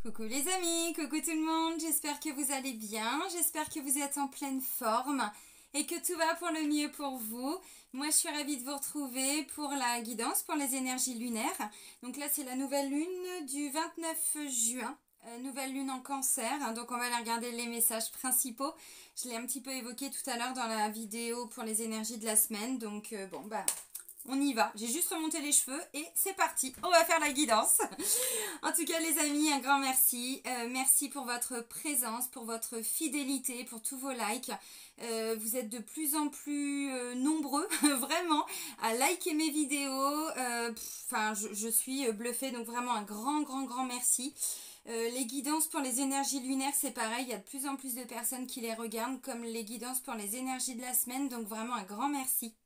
Coucou les amis, coucou tout le monde, j'espère que vous allez bien, j'espère que vous êtes en pleine forme et que tout va pour le mieux pour vous. Moi je suis ravie de vous retrouver pour la guidance pour les énergies lunaires. Donc là c'est la nouvelle lune du 29 juin. Nouvelle lune en cancer, donc on va aller regarder les messages principaux. Je l'ai un petit peu évoqué tout à l'heure dans la vidéo pour les énergies de la semaine, donc bon bah on y va. J'ai juste remonté les cheveux et c'est parti, on va faire la guidance. En tout cas les amis, un grand merci. Merci pour votre présence, pour votre fidélité, pour tous vos likes. Vous êtes de plus en plus nombreux, vraiment, à liker mes vidéos. Je suis bluffée, donc vraiment un grand merci. Les guidances pour les énergies lunaires, c'est pareil, il y a de plus en plus de personnes qui les regardent, comme les guidances pour les énergies de la semaine, donc vraiment un grand merci.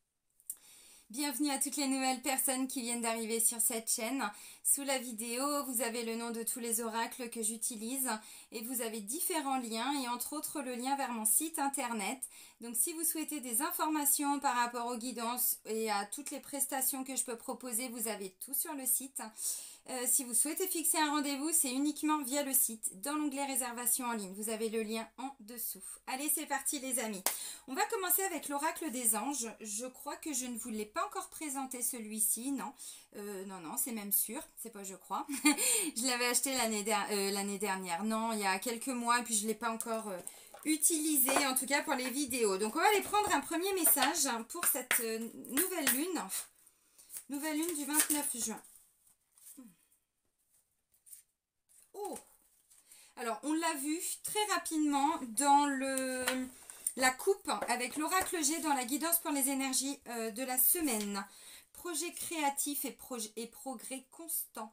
Bienvenue à toutes les nouvelles personnes qui viennent d'arriver sur cette chaîne. Sous la vidéo, vous avez le nom de tous les oracles que j'utilise et vous avez différents liens et entre autres le lien vers mon site internet. Donc si vous souhaitez des informations par rapport aux guidances et à toutes les prestations que je peux proposer, vous avez tout sur le site. Si vous souhaitez fixer un rendez-vous, c'est uniquement via le site, dans l'onglet réservation en ligne. Vous avez le lien en dessous. Allez, c'est parti les amis. On va commencer avec l'oracle des anges. Je crois que je ne vous l'ai pas encore présenté celui-ci, non. Non, c'est même sûr. C'est pas je crois. Je l'avais acheté l'année dernière. Non, il y a quelques mois et puis je ne l'ai pas encore utilisé, en tout cas pour les vidéos. Donc on va aller prendre un premier message pour cette nouvelle lune. Nouvelle lune du 29 juin. Oh, alors on l'a vu très rapidement dans la coupe avec l'oracle G dans la guidance pour les énergies de la semaine. Projet créatif et progrès constant.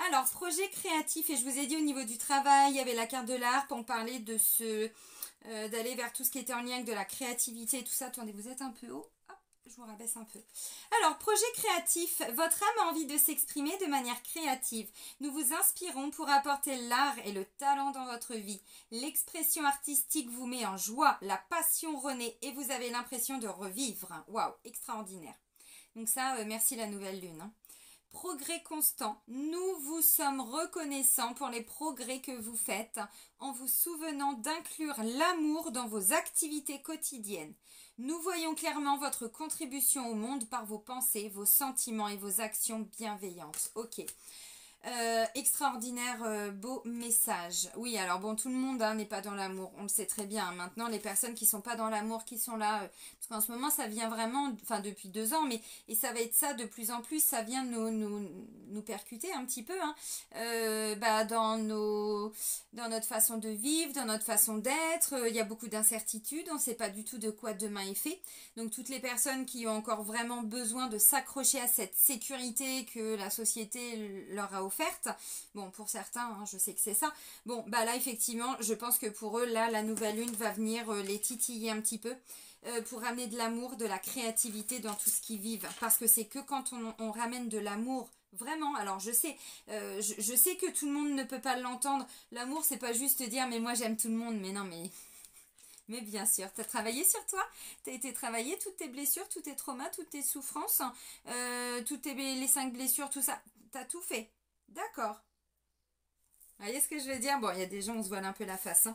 Alors, projet créatif, et je vous ai dit au niveau du travail, il y avait la carte de l'harpe, on parlait de d'aller vers tout ce qui était en lien avec de la créativité et tout ça. Attendez, vous êtes un peu haut. Je vous rabaisse un peu. Alors, projet créatif, votre âme a envie de s'exprimer de manière créative. Nous vous inspirons pour apporter l'art et le talent dans votre vie. L'expression artistique vous met en joie, la passion renaît et vous avez l'impression de revivre. Waouh, extraordinaire. Donc ça, merci la nouvelle lune. Progrès constant. Nous vous sommes reconnaissants pour les progrès que vous faites en vous souvenant d'inclure l'amour dans vos activités quotidiennes. Nous voyons clairement votre contribution au monde par vos pensées, vos sentiments et vos actions bienveillantes. Ok. Extraordinaire, beau message. Oui, alors bon, tout le monde n'est pas dans l'amour, on le sait très bien. Maintenant, les personnes qui sont pas dans l'amour, qui sont là, parce qu'en ce moment, ça vient vraiment, enfin depuis 2 ans, mais et ça va être ça de plus en plus, ça vient nous percuter un petit peu, dans notre façon de vivre, dans notre façon d'être. Il y a beaucoup d'incertitudes, on ne sait pas du tout de quoi demain est fait. Donc toutes les personnes qui ont encore vraiment besoin de s'accrocher à cette sécurité que la société leur a offerte. Bon, pour certains, je sais que c'est ça. Bon, bah là, effectivement, je pense que pour eux, là, la nouvelle lune va venir les titiller un petit peu pour ramener de l'amour, de la créativité dans tout ce qu'ils vivent. Parce que c'est que quand on ramène de l'amour, vraiment, alors je sais que tout le monde ne peut pas l'entendre. L'amour, c'est pas juste dire, mais moi, j'aime tout le monde. Mais non, mais bien sûr, tu as travaillé sur toi, tu as été travailler toutes tes blessures, tous tes traumas, toutes tes souffrances, les 5 blessures, tout ça. Tu as tout fait. D'accord. Vous voyez ce que je veux dire? Bon, il y a des gens, on se voile un peu la face.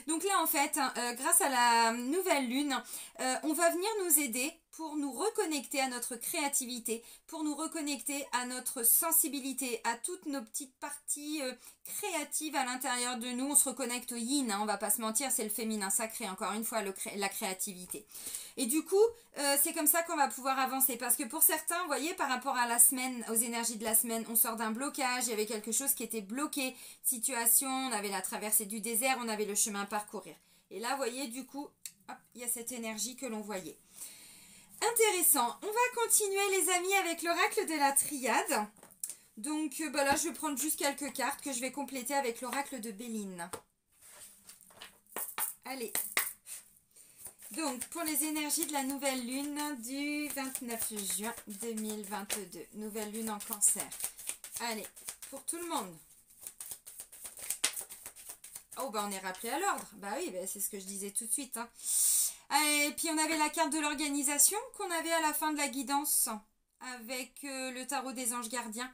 Donc là, en fait, grâce à la nouvelle lune, on va venir nous aider pour nous reconnecter à notre créativité, pour nous reconnecter à notre sensibilité, à toutes nos petites parties créatives à l'intérieur de nous. On se reconnecte au yin, on va pas se mentir, c'est le féminin sacré, encore une fois, la créativité. Et du coup, c'est comme ça qu'on va pouvoir avancer. Parce que pour certains, vous voyez, par rapport à la semaine, aux énergies de la semaine, on sort d'un blocage, il y avait quelque chose qui était bloqué, situation, on avait la traversée du désert, on avait le chemin à parcourir. Et là, vous voyez, du coup, hop, il y a cette énergie que l'on voyait. Intéressant. On va continuer les amis avec l'oracle de la triade. Donc là je vais prendre juste quelques cartes que je vais compléter avec l'oracle de Béline. Allez. Donc pour les énergies de la nouvelle lune du 29 juin 2022. Nouvelle lune en cancer. Allez, pour tout le monde. Oh bah on est rappelé à l'ordre. Bah oui, bah, c'est ce que je disais tout de suite. Et puis on avait la carte de l'organisation qu'on avait à la fin de la guidance avec le tarot des anges gardiens.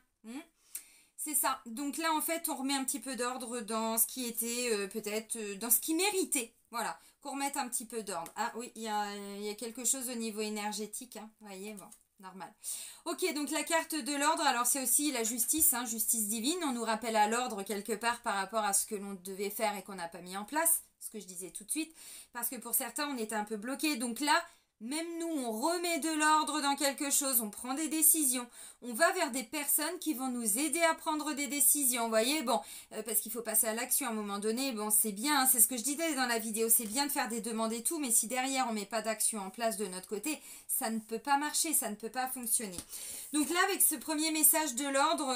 C'est ça. Donc là, en fait, on remet un petit peu d'ordre dans ce qui était peut-être dans ce qui méritait. Voilà, qu'on remette un petit peu d'ordre. Ah oui, il y a quelque chose au niveau énergétique. Hein. Vous voyez, bon, normal. Ok, donc la carte de l'ordre, alors c'est aussi la justice, hein, justice divine. On nous rappelle à l'ordre quelque part par rapport à ce que l'on devait faire et qu'on n'a pas mis en place. Ce que je disais tout de suite. Parce que pour certains, on était un peu bloqués. Donc là, même nous, on remet de l'ordre dans quelque chose, on prend des décisions, on va vers des personnes qui vont nous aider à prendre des décisions, vous voyez, bon, parce qu'il faut passer à l'action à un moment donné, bon, c'est bien, hein, c'est ce que je disais dans la vidéo, c'est bien de faire des demandes et tout, mais si derrière on met pas d'action en place de notre côté, ça ne peut pas marcher, ça ne peut pas fonctionner. Donc là, avec ce premier message de l'ordre,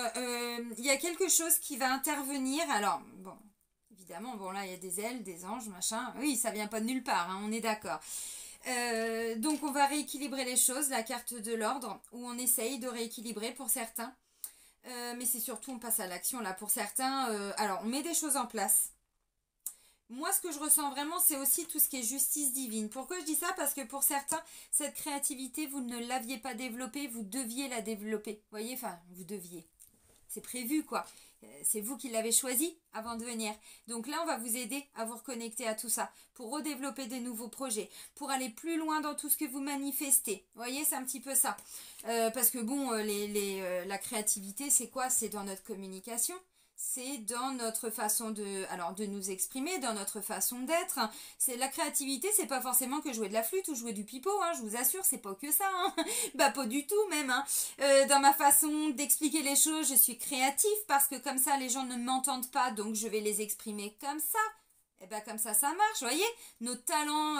il y a quelque chose qui va intervenir, alors, bon, évidemment, bon là, il y a des ailes, des anges, machin, oui, ça vient pas de nulle part, hein, on est d'accord. Donc on va rééquilibrer les choses, la carte de l'ordre, où on essaye de rééquilibrer pour certains. Mais c'est surtout on passe à l'action là pour certains. Alors on met des choses en place. Moi ce que je ressens vraiment c'est aussi tout ce qui est justice divine. Pourquoi je dis ça? Parce que pour certains, cette créativité, vous ne l'aviez pas développée, vous deviez la développer. Vous voyez, enfin vous deviez. C'est prévu quoi. C'est vous qui l'avez choisi avant de venir. Donc là, on va vous aider à vous reconnecter à tout ça pour redévelopper des nouveaux projets, pour aller plus loin dans tout ce que vous manifestez. Vous voyez, c'est un petit peu ça. Parce que bon, la créativité, c'est quoi? C'est dans notre communication. C'est dans notre façon de nous exprimer, dans notre façon d'être. C'est la créativité, c'est pas forcément que jouer de la flûte ou jouer du pipeau, hein, je vous assure, c'est pas que ça, hein. Bah pas du tout même. Hein. Dans ma façon d'expliquer les choses, je suis créative parce que comme ça les gens ne m'entendent pas, donc je vais les exprimer comme ça. Et bien comme ça marche, vous voyez, notre talent,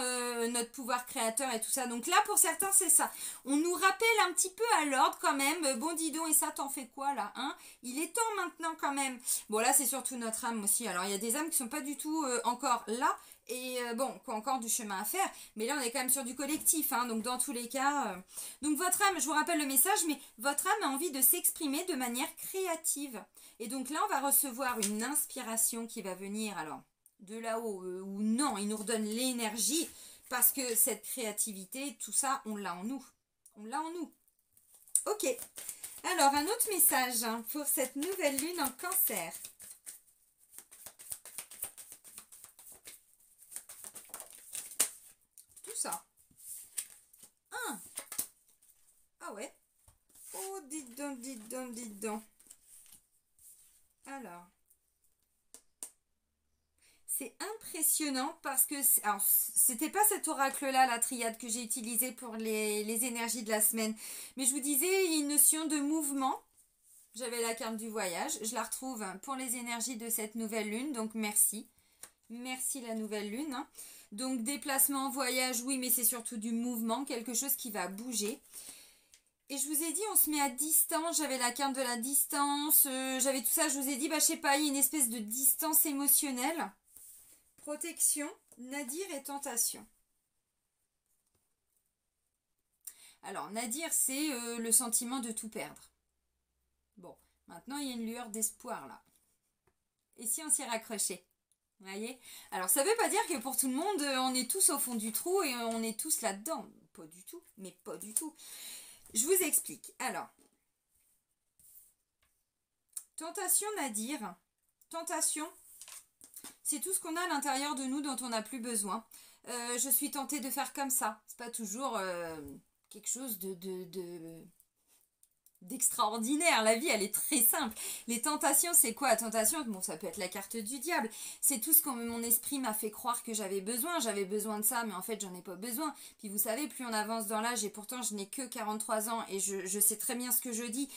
notre pouvoir créateur et tout ça. Donc là, pour certains, c'est ça. On nous rappelle un petit peu à l'ordre quand même. Bon, dis donc, et ça, t'en fais quoi là, hein? Il est temps maintenant quand même. Bon, là, c'est surtout notre âme aussi. Alors, il y a des âmes qui sont pas du tout encore là. Et bon, qui ont encore du chemin à faire. Mais là, on est quand même sur du collectif. Hein, donc, dans tous les cas... Donc, votre âme, je vous rappelle le message, mais votre âme a envie de s'exprimer de manière créative. Et donc là, on va recevoir une inspiration qui va venir, alors... de là-haut ou non, il nous redonne l'énergie parce que cette créativité, tout ça, on l'a en nous. On l'a en nous. Ok. Alors, un autre message hein, pour cette nouvelle lune en Cancer. Tout ça. Ah ouais. Oh, dites donc, dites donc, dites donc. Alors. C'est impressionnant parce que, alors, c'était pas cet oracle-là, la triade que j'ai utilisé pour les énergies de la semaine. Mais je vous disais, il y a une notion de mouvement. J'avais la carte du voyage. Je la retrouve pour les énergies de cette nouvelle lune. Donc, merci. Merci la nouvelle lune. Hein. Donc, déplacement, voyage, oui, mais c'est surtout du mouvement. Quelque chose qui va bouger. Et je vous ai dit, on se met à distance. J'avais la carte de la distance. J'avais tout ça. Je vous ai dit, bah, je sais pas, il y a une espèce de distance émotionnelle. Protection, nadir et tentation. Alors, nadir, c'est le sentiment de tout perdre. Bon, maintenant, il y a une lueur d'espoir, là. Et si on s'y raccrochait? Vous voyez? Alors, ça ne veut pas dire que pour tout le monde, on est tous au fond du trou et on est tous là-dedans. Pas du tout, mais pas du tout. Je vous explique. Alors, tentation, nadir. Tentation, c'est tout ce qu'on a à l'intérieur de nous dont on n'a plus besoin. Je suis tentée de faire comme ça. C'est pas toujours quelque chose d'extraordinaire. La vie, elle est très simple. Les tentations, c'est quoi? La tentation, bon, ça peut être la carte du diable. C'est tout ce que mon esprit m'a fait croire que j'avais besoin. J'avais besoin de ça, mais en fait, j'en ai pas besoin. Puis vous savez, plus on avance dans l'âge, et pourtant, je n'ai que 43 ans, et je sais très bien ce que je dis.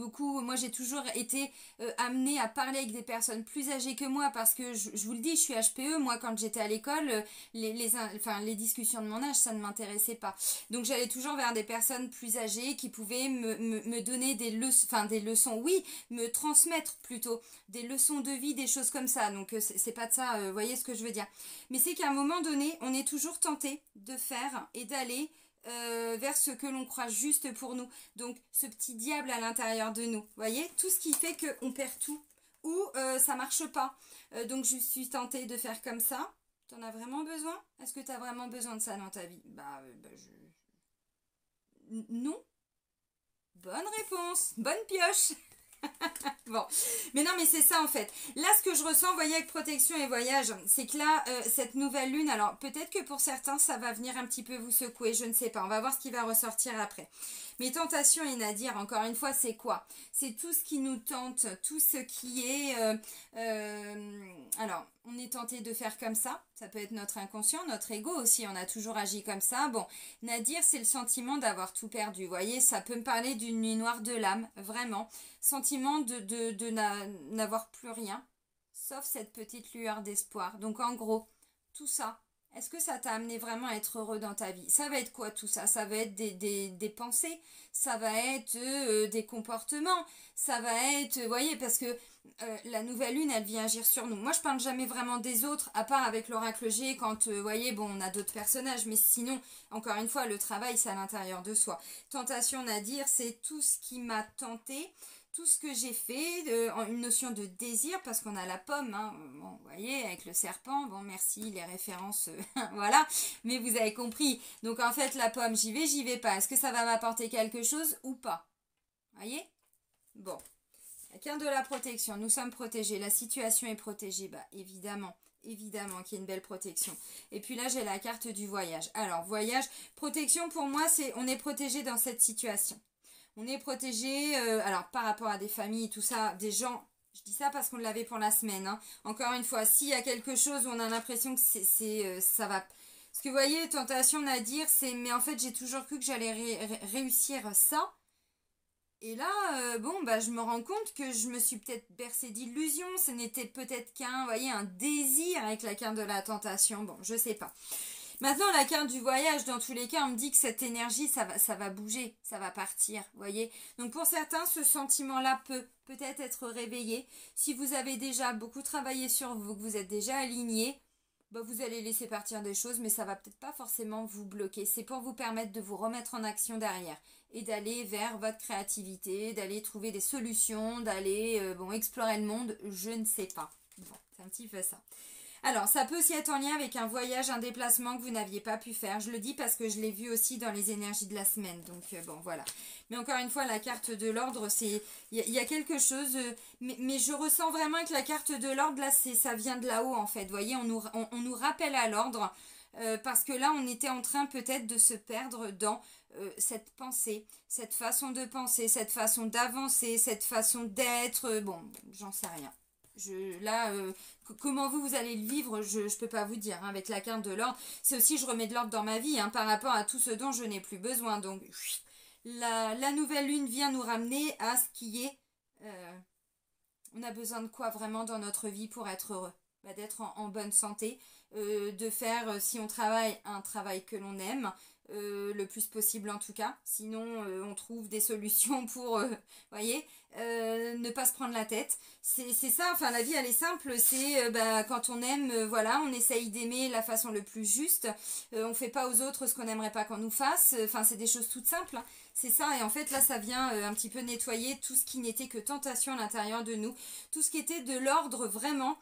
Moi, j'ai toujours été amenée à parler avec des personnes plus âgées que moi, parce que, je vous le dis, je suis HPE. Moi, quand j'étais à l'école, les discussions de mon âge, ça ne m'intéressait pas. Donc, j'allais toujours vers des personnes plus âgées qui pouvaient me donner des leçons, oui, me transmettre plutôt des leçons de vie, des choses comme ça. Donc c'est pas de ça, vous voyez ce que je veux dire. Mais c'est qu'à un moment donné, on est toujours tenté de faire et d'aller vers ce que l'on croit juste pour nous. Donc ce petit diable à l'intérieur de nous, vous voyez, tout ce qui fait qu'on perd tout ou ça marche pas. Donc je suis tentée de faire comme ça. T'en as vraiment besoin? Est-ce que tu as vraiment besoin de ça dans ta vie? Non. Bonne réponse, bonne pioche. Bon, mais non, mais c'est ça en fait. Là, ce que je ressens, vous voyez, avec protection et voyage, c'est que là, cette nouvelle lune, alors peut-être que pour certains, ça va venir un petit peu vous secouer, je ne sais pas. On va voir ce qui va ressortir après. Mais tentation et Nadir, encore une fois, c'est quoi? C'est tout ce qui nous tente, tout ce qui est... alors, on est tenté de faire comme ça peut être notre inconscient, notre ego aussi, on a toujours agi comme ça. Bon, Nadir, c'est le sentiment d'avoir tout perdu, vous voyez, ça peut me parler d'une nuit noire de l'âme, vraiment. Sentiment de n'avoir plus rien, sauf cette petite lueur d'espoir. Donc en gros, tout ça, est-ce que ça t'a amené vraiment à être heureux dans ta vie? Ça va être quoi tout ça? Ça va être des pensées, ça va être des comportements, ça va être, vous voyez, parce que la nouvelle lune, elle vient agir sur nous. Moi, je parle jamais vraiment des autres, à part avec l'oracle G, quand, vous voyez, bon, on a d'autres personnages, mais sinon, encore une fois, le travail, c'est à l'intérieur de soi. Tentation à dire, c'est tout ce qui m'a tenté, tout ce que j'ai fait, une notion de désir, parce qu'on a la pomme, hein, bon, vous voyez, avec le serpent, bon, merci, les références, voilà, mais vous avez compris. Donc, en fait, la pomme, j'y vais pas. Est-ce que ça va m'apporter quelque chose ou pas? Vous voyez? Bon. La carte de la protection, nous sommes protégés, la situation est protégée, bah, évidemment. Évidemment qu'il y a une belle protection. Et puis là, j'ai la carte du voyage. Alors, voyage, protection, pour moi, c'est on est protégé dans cette situation. On est protégé, alors par rapport à des familles, tout ça, des gens, je dis ça parce qu'on l'avait pour la semaine. Hein. Encore une fois, s'il y a quelque chose où on a l'impression que ça va... Ce que vous voyez, tentation à dire, c'est mais en fait j'ai toujours cru que j'allais réussir ça. Et là, bon, bah, je me rends compte que je me suis peut-être bercée d'illusions. Ce n'était peut-être qu'un, vous voyez, un désir avec la carte de la tentation. Bon, je sais pas. Maintenant, la carte du voyage, dans tous les cas, on me dit que cette énergie, ça va bouger, ça va partir, vous voyez. Donc pour certains, ce sentiment-là peut peut-être être réveillé. Si vous avez déjà beaucoup travaillé sur vous, que vous êtes déjà aligné, bah, vous allez laisser partir des choses, mais ça va peut-être pas forcément vous bloquer. C'est pour vous permettre de vous remettre en action derrière et d'aller vers votre créativité, d'aller trouver des solutions, d'aller bon, explorer le monde, je ne sais pas. Bon, c'est un petit peu ça. Alors, ça peut aussi être en lien avec un voyage, un déplacement que vous n'aviez pas pu faire. Je le dis parce que je l'ai vu aussi dans les énergies de la semaine. Donc, bon, voilà. Mais encore une fois, la carte de l'ordre, c'est... Il y a quelque chose... mais je ressens vraiment que la carte de l'ordre, là, ça vient de là-haut, en fait. Vous voyez, on nous rappelle à l'ordre. Parce que là, on était en train peut-être de se perdre dans cette pensée, cette façon de penser, cette façon d'avancer, cette façon d'être. Bon, j'en sais rien. Là, comment vous allez le vivre, je ne peux pas vous dire. Hein, avec la carte de l'ordre, c'est aussi je remets de l'ordre dans ma vie hein, par rapport à tout ce dont je n'ai plus besoin. Donc, la nouvelle lune vient nous ramener à ce qui est... on a besoin de quoi vraiment dans notre vie pour être heureux? Bah, d'être en bonne santé, de faire, si on travaille, un travail que l'on aime, le plus possible en tout cas. Sinon, on trouve des solutions pour, voyez, ne pas se prendre la tête. C'est ça, enfin la vie elle est simple, c'est bah, quand on aime, voilà, on essaye d'aimer la façon le plus juste, on fait pas aux autres ce qu'on n'aimerait pas qu'on nous fasse, enfin c'est des choses toutes simples, hein. C'est ça, et en fait là ça vient un petit peu nettoyer tout ce qui n'était que tentation à l'intérieur de nous, tout ce qui était de l'ordre vraiment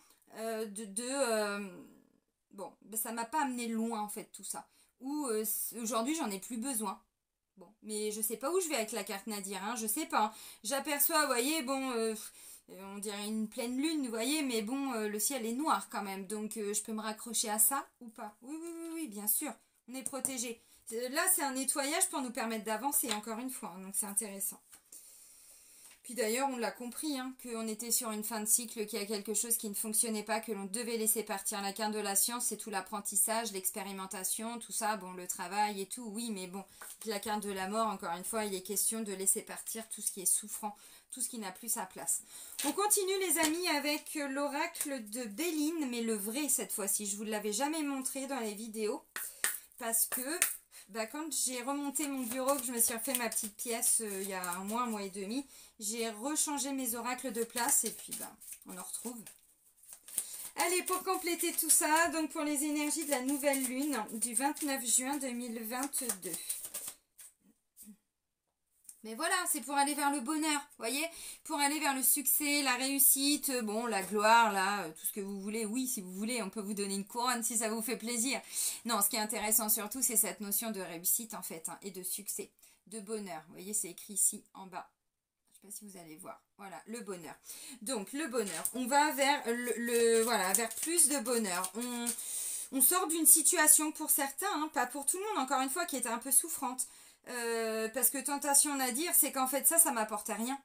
bon, ben, ça m'a pas amené loin en fait tout ça. Ou aujourd'hui j'en ai plus besoin. Bon, mais je sais pas où je vais avec la carte Nadir, hein, je sais pas. Hein. J'aperçois, vous voyez, bon, on dirait une pleine lune, vous voyez, mais bon, le ciel est noir quand même, donc je peux me raccrocher à ça ou pas? Oui, oui, oui, oui, bien sûr, on est protégé. Là, c'est un nettoyage pour nous permettre d'avancer, encore une fois, hein, donc c'est intéressant. Puis d'ailleurs, on l'a compris, hein, qu'on était sur une fin de cycle, qu'il y a quelque chose qui ne fonctionnait pas, que l'on devait laisser partir. La carte de la science, c'est tout l'apprentissage, l'expérimentation, tout ça, bon, le travail et tout, oui, mais bon, la carte de la mort, encore une fois, il est question de laisser partir tout ce qui est souffrant, tout ce qui n'a plus sa place. On continue, les amis, avec l'oracle de Béline, mais le vrai cette fois-ci. Je ne vous l'avais jamais montré dans les vidéos, parce que... Bah, quand j'ai remonté mon bureau, que je me suis refait ma petite pièce il y a un mois et demi, j'ai rechangé mes oracles de place et puis bah, on en retrouve. Allez, pour compléter tout ça, donc pour les énergies de la nouvelle lune du 29 juin 2022. Mais voilà, c'est pour aller vers le bonheur, voyez, pour aller vers le succès, la réussite, bon, la gloire, là, tout ce que vous voulez. Oui, si vous voulez, on peut vous donner une couronne si ça vous fait plaisir. Non, ce qui est intéressant surtout, c'est cette notion de réussite, en fait, hein, et de succès, de bonheur. Vous voyez, c'est écrit ici, en bas. sais pas si vous allez voir. Voilà, le bonheur. Donc, le bonheur. On va vers voilà, vers plus de bonheur. On sort d'une situation pour certains, hein, pas pour tout le monde, encore une fois, qui était un peu souffrante. Parce que tentation à dire, c'est qu'en fait, ça m'apportait rien.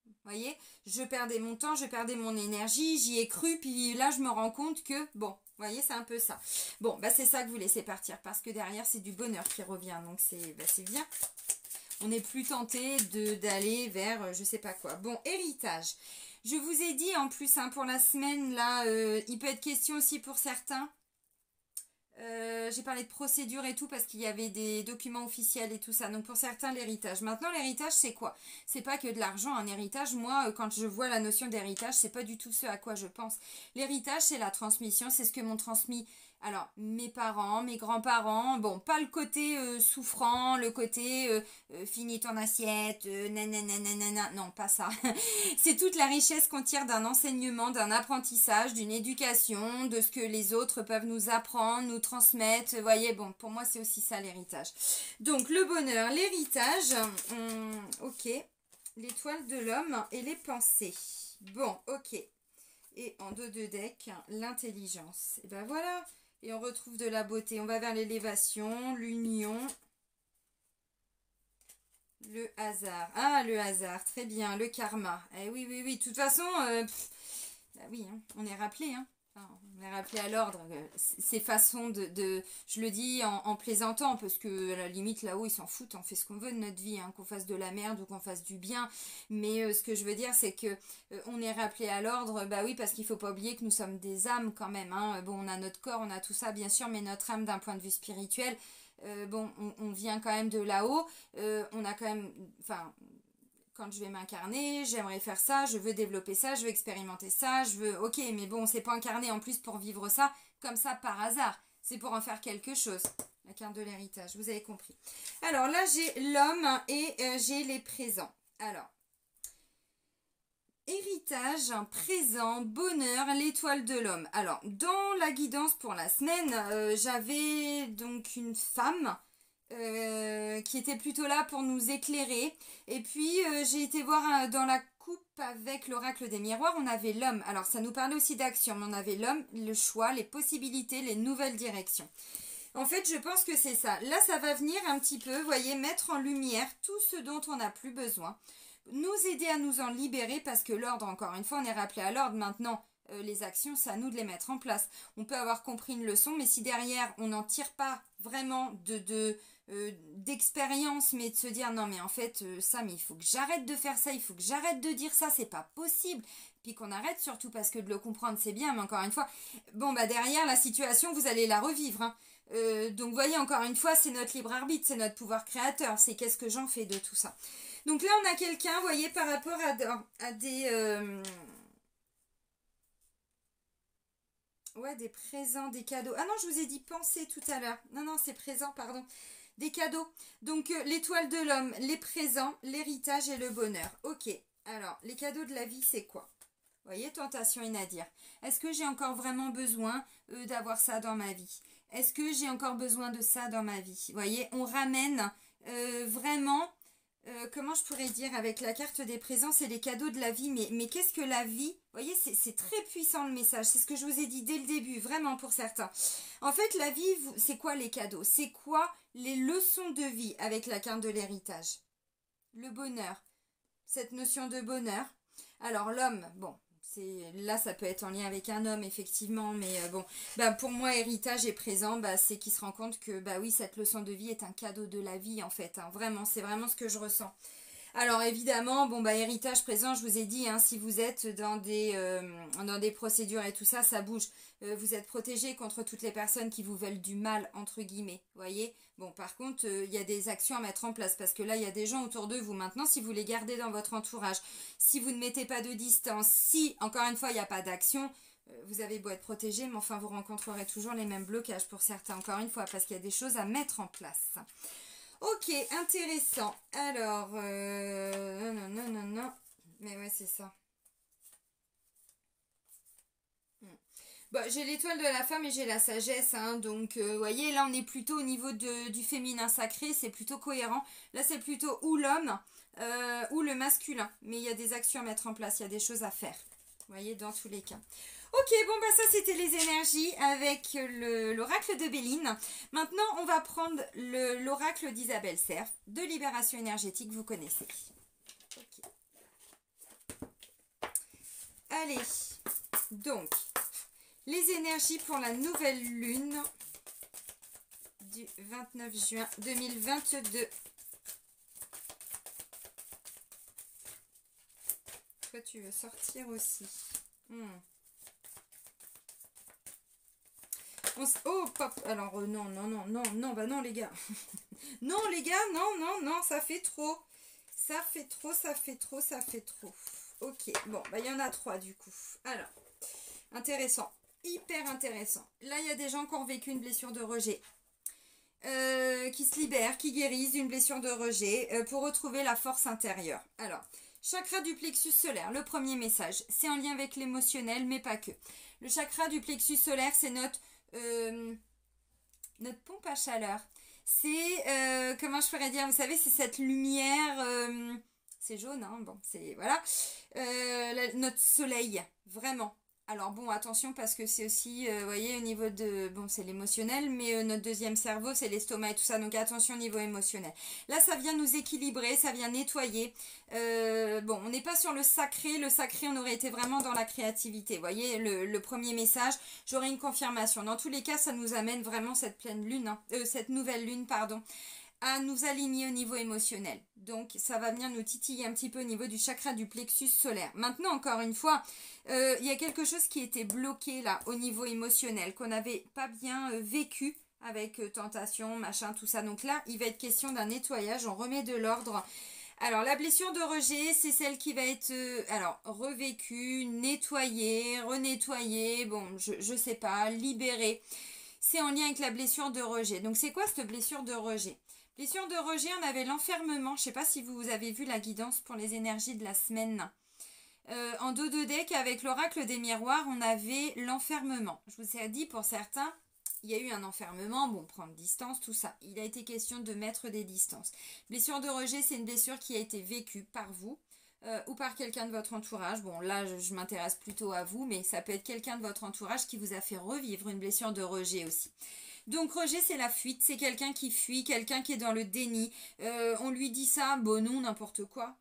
Vous voyez, je perdais mon temps, je perdais mon énergie, j'y ai cru, puis là, je me rends compte que, bon, vous voyez, c'est un peu ça. Bon, bah c'est ça que vous laissez partir, parce que derrière, c'est du bonheur qui revient, donc c'est bien. On n'est plus tenté d'aller vers je sais pas quoi. Bon, héritage. Je vous ai dit en plus hein, pour la semaine, là, il peut être question aussi pour certains. J'ai parlé de procédure et tout parce qu'il y avait des documents officiels et tout ça. Donc pour certains, l'héritage. Maintenant, l'héritage, c'est quoi? C'est pas que de l'argent. Un héritage, moi, quand je vois la notion d'héritage, c'est pas du tout ce à quoi je pense. L'héritage, c'est la transmission. C'est ce que m'ont transmis. Alors, mes parents, mes grands-parents, bon, pas le côté souffrant, le côté finis ton assiette, nanana, non, pas ça. C'est toute la richesse qu'on tire d'un enseignement, d'un apprentissage, d'une éducation, de ce que les autres peuvent nous apprendre, nous transmettre. Vous voyez, bon, pour moi, c'est aussi ça l'héritage. Donc, le bonheur, l'héritage, ok, l'étoile de l'homme et les pensées. Bon, ok. Et en dos de deck, l'intelligence. Et ben voilà. Et on retrouve de la beauté. On va vers l'élévation, l'union, le hasard. Ah, le hasard, très bien. Le karma. Eh oui, oui, oui. De toute façon, bah oui, hein, on est rappelé. Hein. Enfin, on est rappelé à l'ordre. Ces façons je le dis en plaisantant, parce que à la limite, là-haut, ils s'en foutent. On fait ce qu'on veut de notre vie, hein, qu'on fasse de la merde ou qu'on fasse du bien. Mais ce que je veux dire, c'est que on est rappelé à l'ordre. Bah oui, parce qu'il faut pas oublier que nous sommes des âmes quand même. Hein. Bon, on a notre corps, on a tout ça, bien sûr, mais notre âme, d'un point de vue spirituel, bon, on vient quand même de là-haut. On a quand même... Enfin... Quand je vais m'incarner, j'aimerais faire ça, je veux développer ça, je veux expérimenter ça, je veux... Ok, mais bon, c'est pas incarné en plus pour vivre ça, comme ça par hasard. C'est pour en faire quelque chose. La carte de l'héritage, vous avez compris. Alors là, j'ai l'homme et j'ai les présents. Alors, héritage, présent, bonheur, l'étoile de l'homme. Alors, dans la guidance pour la semaine, j'avais donc une femme... qui était plutôt là pour nous éclairer. Et puis j'ai été voir dans la coupe avec l'oracle des miroirs, on avait l'homme. Alors ça nous parlait aussi d'action, mais on avait l'homme, le choix, les possibilités, les nouvelles directions. En fait, je pense que c'est ça. Là, ça va venir un petit peu, vous voyez, mettre en lumière tout ce dont on n'a plus besoin. Nous aider à nous en libérer parce que l'ordre, encore une fois, on est rappelé à l'ordre maintenant. Les actions, c'est à nous de les mettre en place. On peut avoir compris une leçon, mais si derrière, on n'en tire pas vraiment d'expérience, mais de se dire non mais en fait ça, mais il faut que j'arrête de faire ça, il faut que j'arrête de dire ça, c'est pas possible, puis qu'on arrête, surtout parce que de le comprendre c'est bien, mais encore une fois, bon bah derrière la situation vous allez la revivre, hein. Donc vous voyez, encore une fois, c'est notre libre arbitre, c'est notre pouvoir créateur, c'est qu'est-ce que j'en fais de tout ça. Donc là on a quelqu'un, vous voyez, par rapport à des ouais, des présents, des cadeaux. Ah non, je vous ai dit penser tout à l'heure. Non, non, c'est présent, pardon. Des cadeaux. Donc, l'étoile de l'homme, les présents, l'héritage et le bonheur. Ok. Alors, les cadeaux de la vie, c'est quoi? Vous voyez, tentation et nadir. Est-ce que j'ai encore vraiment besoin d'avoir ça dans ma vie? Est-ce que j'ai encore besoin de ça dans ma vie? Vous voyez, on ramène vraiment... comment je pourrais dire, avec la carte des présents, c'est les cadeaux de la vie, mais qu'est-ce que la vie? Vous voyez, c'est très puissant le message, c'est ce que je vous ai dit dès le début, vraiment pour certains. En fait, la vie, c'est quoi les cadeaux? C'est quoi les leçons de vie avec la carte de l'héritage? Le bonheur, cette notion de bonheur. Alors l'homme, bon, là ça peut être en lien avec un homme effectivement, mais bon, bah, pour moi héritage et présent, bah, c'est qu'il se rend compte que bah oui, cette leçon de vie est un cadeau de la vie en fait, hein, vraiment, c'est vraiment ce que je ressens. Alors évidemment, bon bah héritage présent, je vous ai dit, hein, si vous êtes dans des procédures et tout ça, ça bouge. Vous êtes protégé contre toutes les personnes qui vous veulent du mal, entre guillemets, voyez. Bon, par contre, il y a des actions à mettre en place, parce que là, il y a des gens autour de vous. Maintenant, si vous les gardez dans votre entourage, si vous ne mettez pas de distance, si, encore une fois, il n'y a pas d'action, vous avez beau être protégé, mais enfin, vous rencontrerez toujours les mêmes blocages pour certains, encore une fois, parce qu'il y a des choses à mettre en place. Ok, intéressant. Alors, non. Mais ouais, c'est ça. Bah, j'ai l'étoile de la femme et j'ai la sagesse, hein, donc vous voyez, là on est plutôt au niveau du féminin sacré, c'est plutôt cohérent. Là c'est plutôt ou l'homme ou le masculin, mais il y a des actions à mettre en place, il y a des choses à faire. Vous voyez, dans tous les cas. Ok, bon bah ça c'était les énergies avec l'oracle de Béline. Maintenant on va prendre l'oracle d'Isabelle Serre, de libération énergétique, vous connaissez. Ok. Allez, donc... les énergies pour la nouvelle lune du 29 juin 2022. Toi, tu veux sortir aussi. Oh, pop. Alors, non, non, non, non, non, bah non, les gars. Non, les gars, non, non, non, ça fait trop. Ça fait trop, ça fait trop, ça fait trop. Ok, bon, bah il y en a 3 du coup. Alors, intéressant. Hyper intéressant. Là, il y a des gens qui ont vécu une blessure de rejet, qui se libèrent, qui guérissent d'une blessure de rejet pour retrouver la force intérieure. Alors, chakra du plexus solaire, le premier message, c'est en lien avec l'émotionnel, mais pas que. Le chakra du plexus solaire, c'est notre pompe à chaleur. C'est, comment je pourrais dire, vous savez, c'est cette lumière, c'est jaune, hein, bon, c'est, voilà, notre soleil, vraiment. Alors bon, attention parce que c'est aussi, vous voyez, au niveau de... bon, c'est l'émotionnel, mais notre deuxième cerveau, c'est l'estomac et tout ça. Donc attention au niveau émotionnel. Là, ça vient nous équilibrer, ça vient nettoyer. Bon, on n'est pas sur le sacré. Le sacré, on aurait été vraiment dans la créativité. Vous voyez, le premier message, j'aurai une confirmation. Dans tous les cas, ça nous amène vraiment cette pleine lune, hein, cette nouvelle lune, pardon, à nous aligner au niveau émotionnel. Donc ça va venir nous titiller un petit peu au niveau du chakra du plexus solaire. Maintenant, encore une fois, il y a quelque chose qui était bloqué là au niveau émotionnel, qu'on n'avait pas bien vécu avec tentation, machin, tout ça. Donc là, il va être question d'un nettoyage, on remet de l'ordre. Alors la blessure de rejet, c'est celle qui va être alors revécue, nettoyée, renettoyée, bon, je sais pas, libérée. C'est en lien avec la blessure de rejet. Donc c'est quoi cette blessure de rejet? Blessure de rejet, on avait l'enfermement. Je ne sais pas si vous avez vu la guidance pour les énergies de la semaine. En dos de deck, avec l'oracle des miroirs, on avait l'enfermement. Je vous ai dit, pour certains, il y a eu un enfermement. Bon, prendre distance, tout ça. Il a été question de mettre des distances. Blessure de rejet, c'est une blessure qui a été vécue par vous ou par quelqu'un de votre entourage. Bon, là, je m'intéresse plutôt à vous, mais ça peut être quelqu'un de votre entourage qui vous a fait revivre une blessure de rejet aussi. Donc rejet, c'est la fuite, c'est quelqu'un qui fuit, quelqu'un qui est dans le déni. On lui dit ça, bon non, n'importe quoi.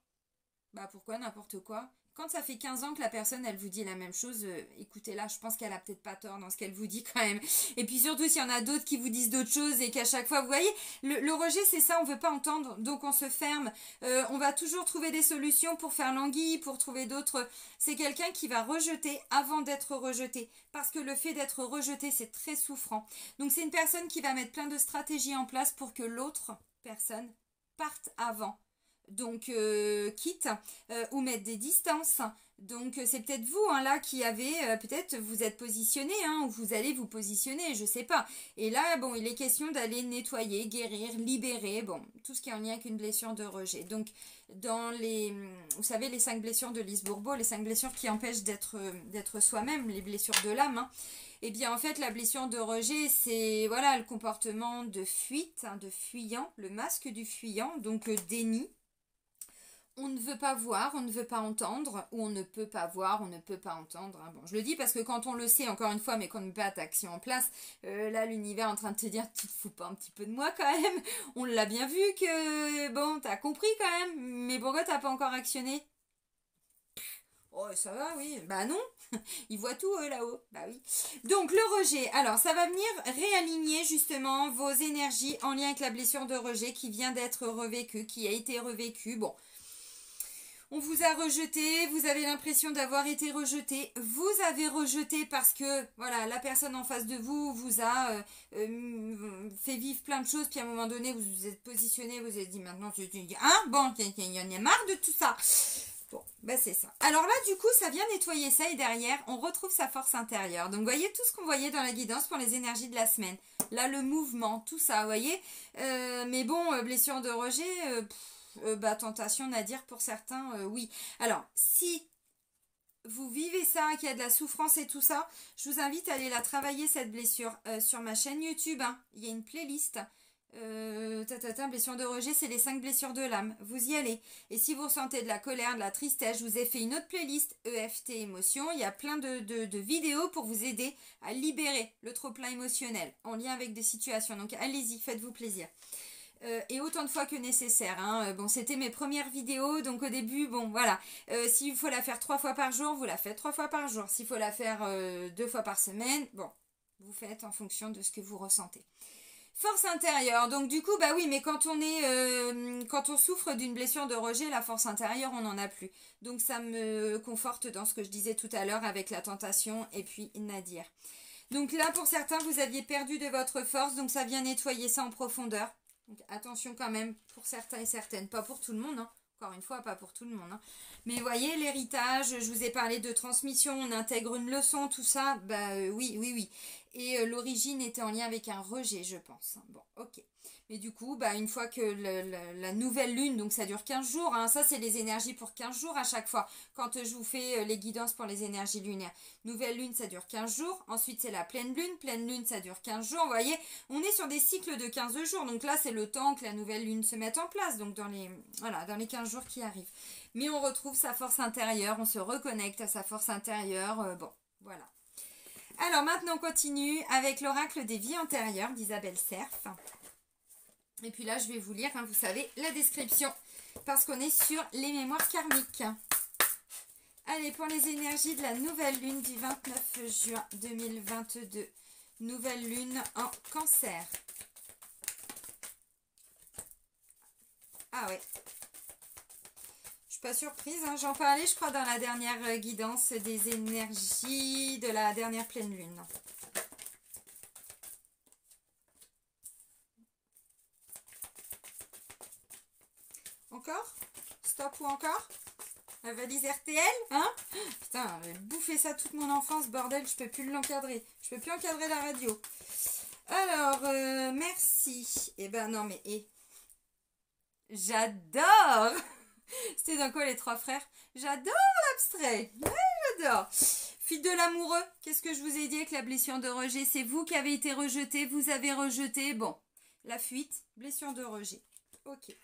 Bah pourquoi n'importe quoi? Quand ça fait 15 ans que la personne, elle vous dit la même chose, écoutez là, je pense qu'elle a peut-être pas tort dans ce qu'elle vous dit quand même. Et puis surtout, s'il y en a d'autres qui vous disent d'autres choses et qu'à chaque fois, vous voyez, le rejet, c'est ça, on veut pas entendre, donc on se ferme. On va toujours trouver des solutions pour faire l'anguille, pour trouver d'autres... C'est quelqu'un qui va rejeter avant d'être rejeté. Parce que le fait d'être rejeté, c'est très souffrant. Donc c'est une personne qui va mettre plein de stratégies en place pour que l'autre personne parte avant. Donc quitte ou mettre des distances. Donc c'est peut-être vous hein, là qui avez peut-être vous êtes positionné hein, ou vous allez vous positionner, je sais pas. Et là bon, il est question d'aller nettoyer, guérir, libérer, bon, tout ce qui est en lien avec une blessure de rejet. Donc dans les vous savez les 5 blessures de Lise Bourbeau, les 5 blessures qui empêchent d'être soi-même, les blessures de l'âme hein. Et bien en fait la blessure de rejet c'est voilà le comportement de fuite, hein, de fuyant, le masque du fuyant, donc déni. On ne veut pas voir, on ne veut pas entendre, ou on ne peut pas voir, on ne peut pas entendre. Hein. Bon, je le dis parce que quand on le sait, encore une fois, mais qu'on ne met pas d'action en place, là, l'univers est en train de te dire, tu te fous pas un petit peu de moi quand même. On l'a bien vu que, bon, t'as compris quand même, mais pourquoi t'as pas encore actionné? Oh, ça va, oui. Bah non, ils voient tout là-haut. Bah oui. Donc, le rejet. Alors, ça va venir réaligner justement vos énergies en lien avec la blessure de rejet qui vient d'être revécue, qui a été revécue. Bon. On vous a rejeté, vous avez l'impression d'avoir été rejeté, vous avez rejeté parce que voilà la personne en face de vous vous a fait vivre plein de choses, puis à un moment donné vous vous êtes positionné, vous avez dit maintenant tu dis hein bon il y en a marre de tout ça. Bon, bah c'est ça. Alors là, du coup, ça vient nettoyer ça et derrière, on retrouve sa force intérieure. Donc, vous voyez tout ce qu'on voyait dans la guidance pour les énergies de la semaine. Là, le mouvement, tout ça, vous voyez. Mais bon, blessure de rejet, bah, tentation, Nadir, pour certains, oui. Alors, si vous vivez ça, qu'il y a de la souffrance et tout ça, je vous invite à aller la travailler, cette blessure, sur ma chaîne YouTube. Hein. Il y a une playlist. Blessure de rejet, c'est les 5 blessures de l'âme. Vous y allez. Et si vous ressentez de la colère, de la tristesse, je vous ai fait une autre playlist, EFT émotion. Il y a plein de vidéos pour vous aider à libérer le trop-plein émotionnel en lien avec des situations. Donc allez-y, faites-vous plaisir. Et autant de fois que nécessaire. Hein. Bon, c'était mes premières vidéos, donc au début, bon, voilà. S'il faut la faire 3 fois par jour, vous la faites 3 fois par jour. S'il faut la faire 2 fois par semaine, bon, vous faites en fonction de ce que vous ressentez. Force intérieure. Donc du coup, bah oui, mais quand on souffre d'une blessure de rejet, la force intérieure, on n'en a plus. Donc ça me conforte dans ce que je disais tout à l'heure avec la tentation et puis Nadir. Donc là, pour certains, vous aviez perdu de votre force, donc ça vient nettoyer ça en profondeur. Donc attention quand même pour certains et certaines, pas pour tout le monde, hein. Encore une fois, pas pour tout le monde. Hein. Mais vous voyez, l'héritage, je vous ai parlé de transmission, on intègre une leçon, tout ça, bah oui. Et l'origine était en lien avec un rejet, je pense. Bon, ok. Mais du coup, bah, une fois que la nouvelle lune, donc ça dure 15 jours, hein, ça c'est les énergies pour 15 jours à chaque fois, quand je vous fais les guidances pour les énergies lunaires. Nouvelle lune, ça dure 15 jours, ensuite c'est la pleine lune, ça dure 15 jours, vous voyez, on est sur des cycles de 15 jours, donc là c'est le temps que la nouvelle lune se mette en place, donc dans les 15 jours qui arrivent. Mais on retrouve sa force intérieure, on se reconnecte à sa force intérieure, bon, voilà. Alors maintenant on continue avec l'oracle des vies antérieures d'Isabelle Cerf. Et puis là, je vais vous lire, hein, vous savez, la description. Parce qu'on est sur les mémoires karmiques. Allez, pour les énergies de la nouvelle lune du 29 juin 2022. Nouvelle lune en Cancer. Ah ouais. Je suis pas surprise, hein, j'en parlais, je crois, dans la dernière guidance des énergies de la dernière pleine lune. Encore? Stop ou encore? La valise RTL, hein? Putain, j'ai bouffé ça toute mon enfance, bordel, je peux plus l'encadrer. Je peux plus encadrer la radio. Alors, merci. Eh ben non, mais j'adore! C'était dans quoi les 3 frères? J'adore l'abstrait. Ouais, j'adore. Fuite de l'amoureux. Qu'est-ce que je vous ai dit avec la blessure de rejet? C'est vous qui avez été rejeté, vous avez rejeté. Bon, la fuite, blessure de rejet. Ok.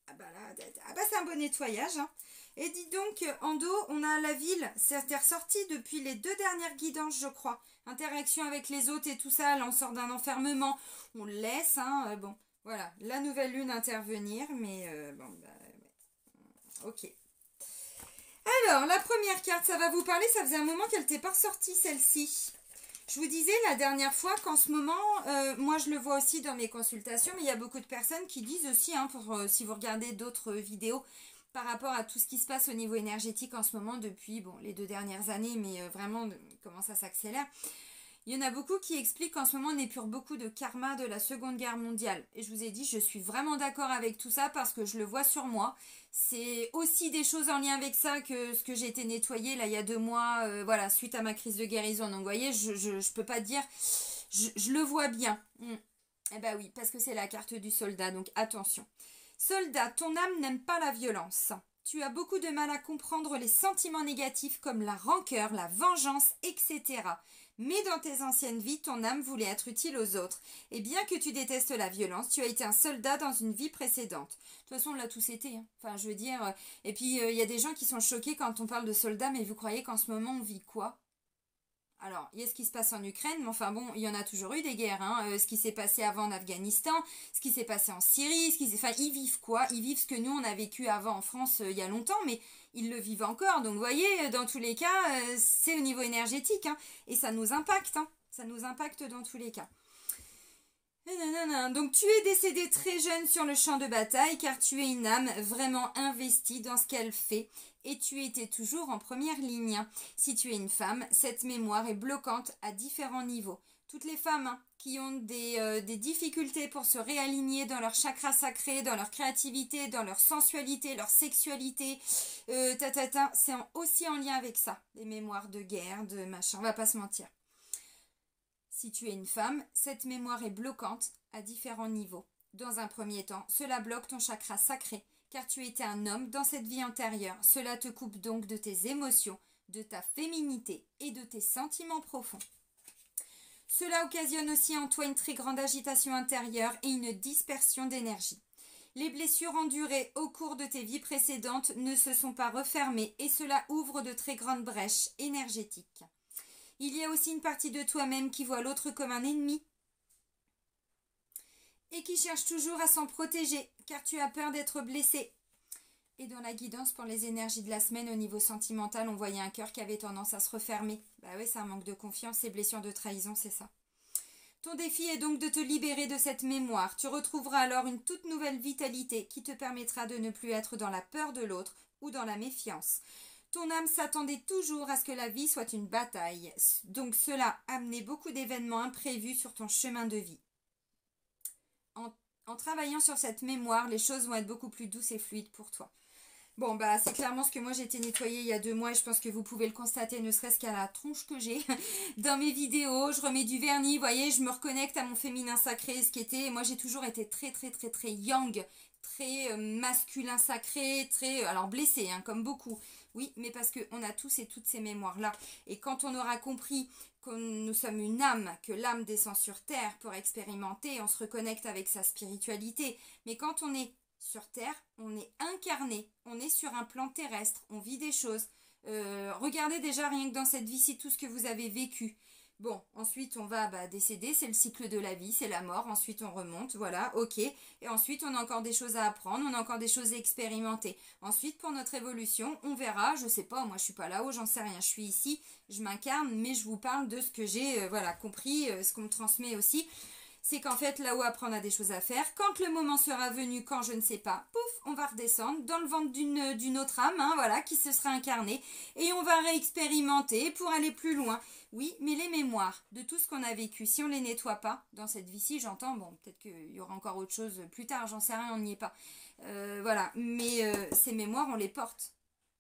Ah bah là, c'est un bon nettoyage. Hein. Et dis donc, en dos, on a la ville. C'était ressorti depuis les 2 dernières guidances, je crois. Interaction avec les autres et tout ça. Là, on sort d'un enfermement. On le laisse. Hein, bon, voilà. La nouvelle lune intervenir. Mais bon, bah, ouais. Ok. Alors, la première carte, ça va vous parler. Ça faisait un moment qu'elle n'était pas ressortie, celle-ci. Je vous disais la dernière fois qu'en ce moment, moi je le vois aussi dans mes consultations, mais il y a beaucoup de personnes qui disent aussi, hein, si vous regardez d'autres vidéos, par rapport à tout ce qui se passe au niveau énergétique en ce moment depuis les 2 dernières années, mais vraiment comment ça s'accélère. Il y en a beaucoup qui expliquent qu'en ce moment on épure beaucoup de karma de la Seconde Guerre mondiale. Et je vous ai dit, je suis vraiment d'accord avec tout ça parce que je le vois sur moi. C'est aussi des choses en lien avec ça que ce que j'ai été nettoyée là il y a 2 mois, voilà, suite à ma crise de guérison. Donc vous voyez, je peux pas dire, je le vois bien. Eh ben oui, parce que c'est la carte du soldat, donc attention. Soldat, ton âme n'aime pas la violence. Tu as beaucoup de mal à comprendre les sentiments négatifs comme la rancœur, la vengeance, etc. Mais dans tes anciennes vies, ton âme voulait être utile aux autres. Et bien que tu détestes la violence, tu as été un soldat dans une vie précédente. De toute façon, on l'a tous été. Hein. Enfin, je veux dire... Et puis, il y a des gens qui sont choqués quand on parle de soldats, mais vous croyez qu'en ce moment, on vit quoi? Alors, il y a ce qui se passe en Ukraine, mais enfin bon, il y en a toujours eu des guerres. Hein. Ce qui s'est passé avant en Afghanistan, ce qui s'est passé en Syrie, enfin, ils vivent quoi? Ils vivent ce que nous, on a vécu avant en France il y a longtemps, mais ils le vivent encore. Donc, vous voyez, dans tous les cas, c'est au niveau énergétique. Hein, et ça nous impacte. Hein, ça nous impacte dans tous les cas. Donc tu es décédé très jeune sur le champ de bataille car tu es une âme vraiment investie dans ce qu'elle fait et tu étais toujours en première ligne. Si tu es une femme, cette mémoire est bloquante à différents niveaux. Toutes les femmes qui ont des difficultés pour se réaligner dans leur chakra sacré, dans leur créativité, dans leur sensualité, leur sexualité, c'est aussi en lien avec ça. Les mémoires de guerre, de machin, on va pas se mentir. Si tu es une femme, cette mémoire est bloquante à différents niveaux. Dans un premier temps, cela bloque ton chakra sacré, car tu étais un homme dans cette vie antérieure. Cela te coupe donc de tes émotions, de ta féminité et de tes sentiments profonds. Cela occasionne aussi en toi une très grande agitation intérieure et une dispersion d'énergie. Les blessures endurées au cours de tes vies précédentes ne se sont pas refermées et cela ouvre de très grandes brèches énergétiques. Il y a aussi une partie de toi-même qui voit l'autre comme un ennemi et qui cherche toujours à s'en protéger car tu as peur d'être blessé. Et dans la guidance pour les énergies de la semaine au niveau sentimental, on voyait un cœur qui avait tendance à se refermer. Bah oui, c'est un manque de confiance, ces blessures de trahison, c'est ça. Ton défi est donc de te libérer de cette mémoire. Tu retrouveras alors une toute nouvelle vitalité qui te permettra de ne plus être dans la peur de l'autre ou dans la méfiance. Ton âme s'attendait toujours à ce que la vie soit une bataille. Donc cela amenait beaucoup d'événements imprévus sur ton chemin de vie. En travaillant sur cette mémoire, les choses vont être beaucoup plus douces et fluides pour toi. Bon, bah c'est clairement ce que moi j'ai été nettoyée il y a 2 mois et je pense que vous pouvez le constater, ne serait-ce qu'à la tronche que j'ai dans mes vidéos. Je remets du vernis, vous voyez, je me reconnecte à mon féminin sacré, ce qui était... Moi j'ai toujours été très yang, très masculin sacré, très... alors blessé, hein, comme beaucoup. Oui, mais parce qu'on a tous et toutes ces mémoires-là. Et quand on aura compris que nous sommes une âme, que l'âme descend sur terre pour expérimenter, on se reconnecte avec sa spiritualité. Mais quand on est sur terre, on est incarné, on est sur un plan terrestre, on vit des choses. Regardez déjà rien que dans cette vie-ci tout ce que vous avez vécu. Bon, ensuite on va décéder, c'est le cycle de la vie, c'est la mort, ensuite on remonte, voilà, ok. Et ensuite on a encore des choses à apprendre, on a encore des choses à expérimenter. Ensuite pour notre évolution, on verra, je sais pas, moi je suis pas là-haut, j'en sais rien, je suis ici, je m'incarne, mais je vous parle de ce que j'ai compris, ce qu'on me transmet aussi. C'est qu'en fait, là-haut, après, on a des choses à faire. Quand le moment sera venu, quand je ne sais pas, pouf, on va redescendre dans le ventre d'une autre âme, hein, voilà, qui se sera incarnée. Et on va réexpérimenter pour aller plus loin. Oui, mais les mémoires de tout ce qu'on a vécu, si on les nettoie pas, dans cette vie-ci, j'entends, bon, peut-être qu'il y aura encore autre chose plus tard, j'en sais rien, on n'y est pas. Voilà, mais ces mémoires, on les porte.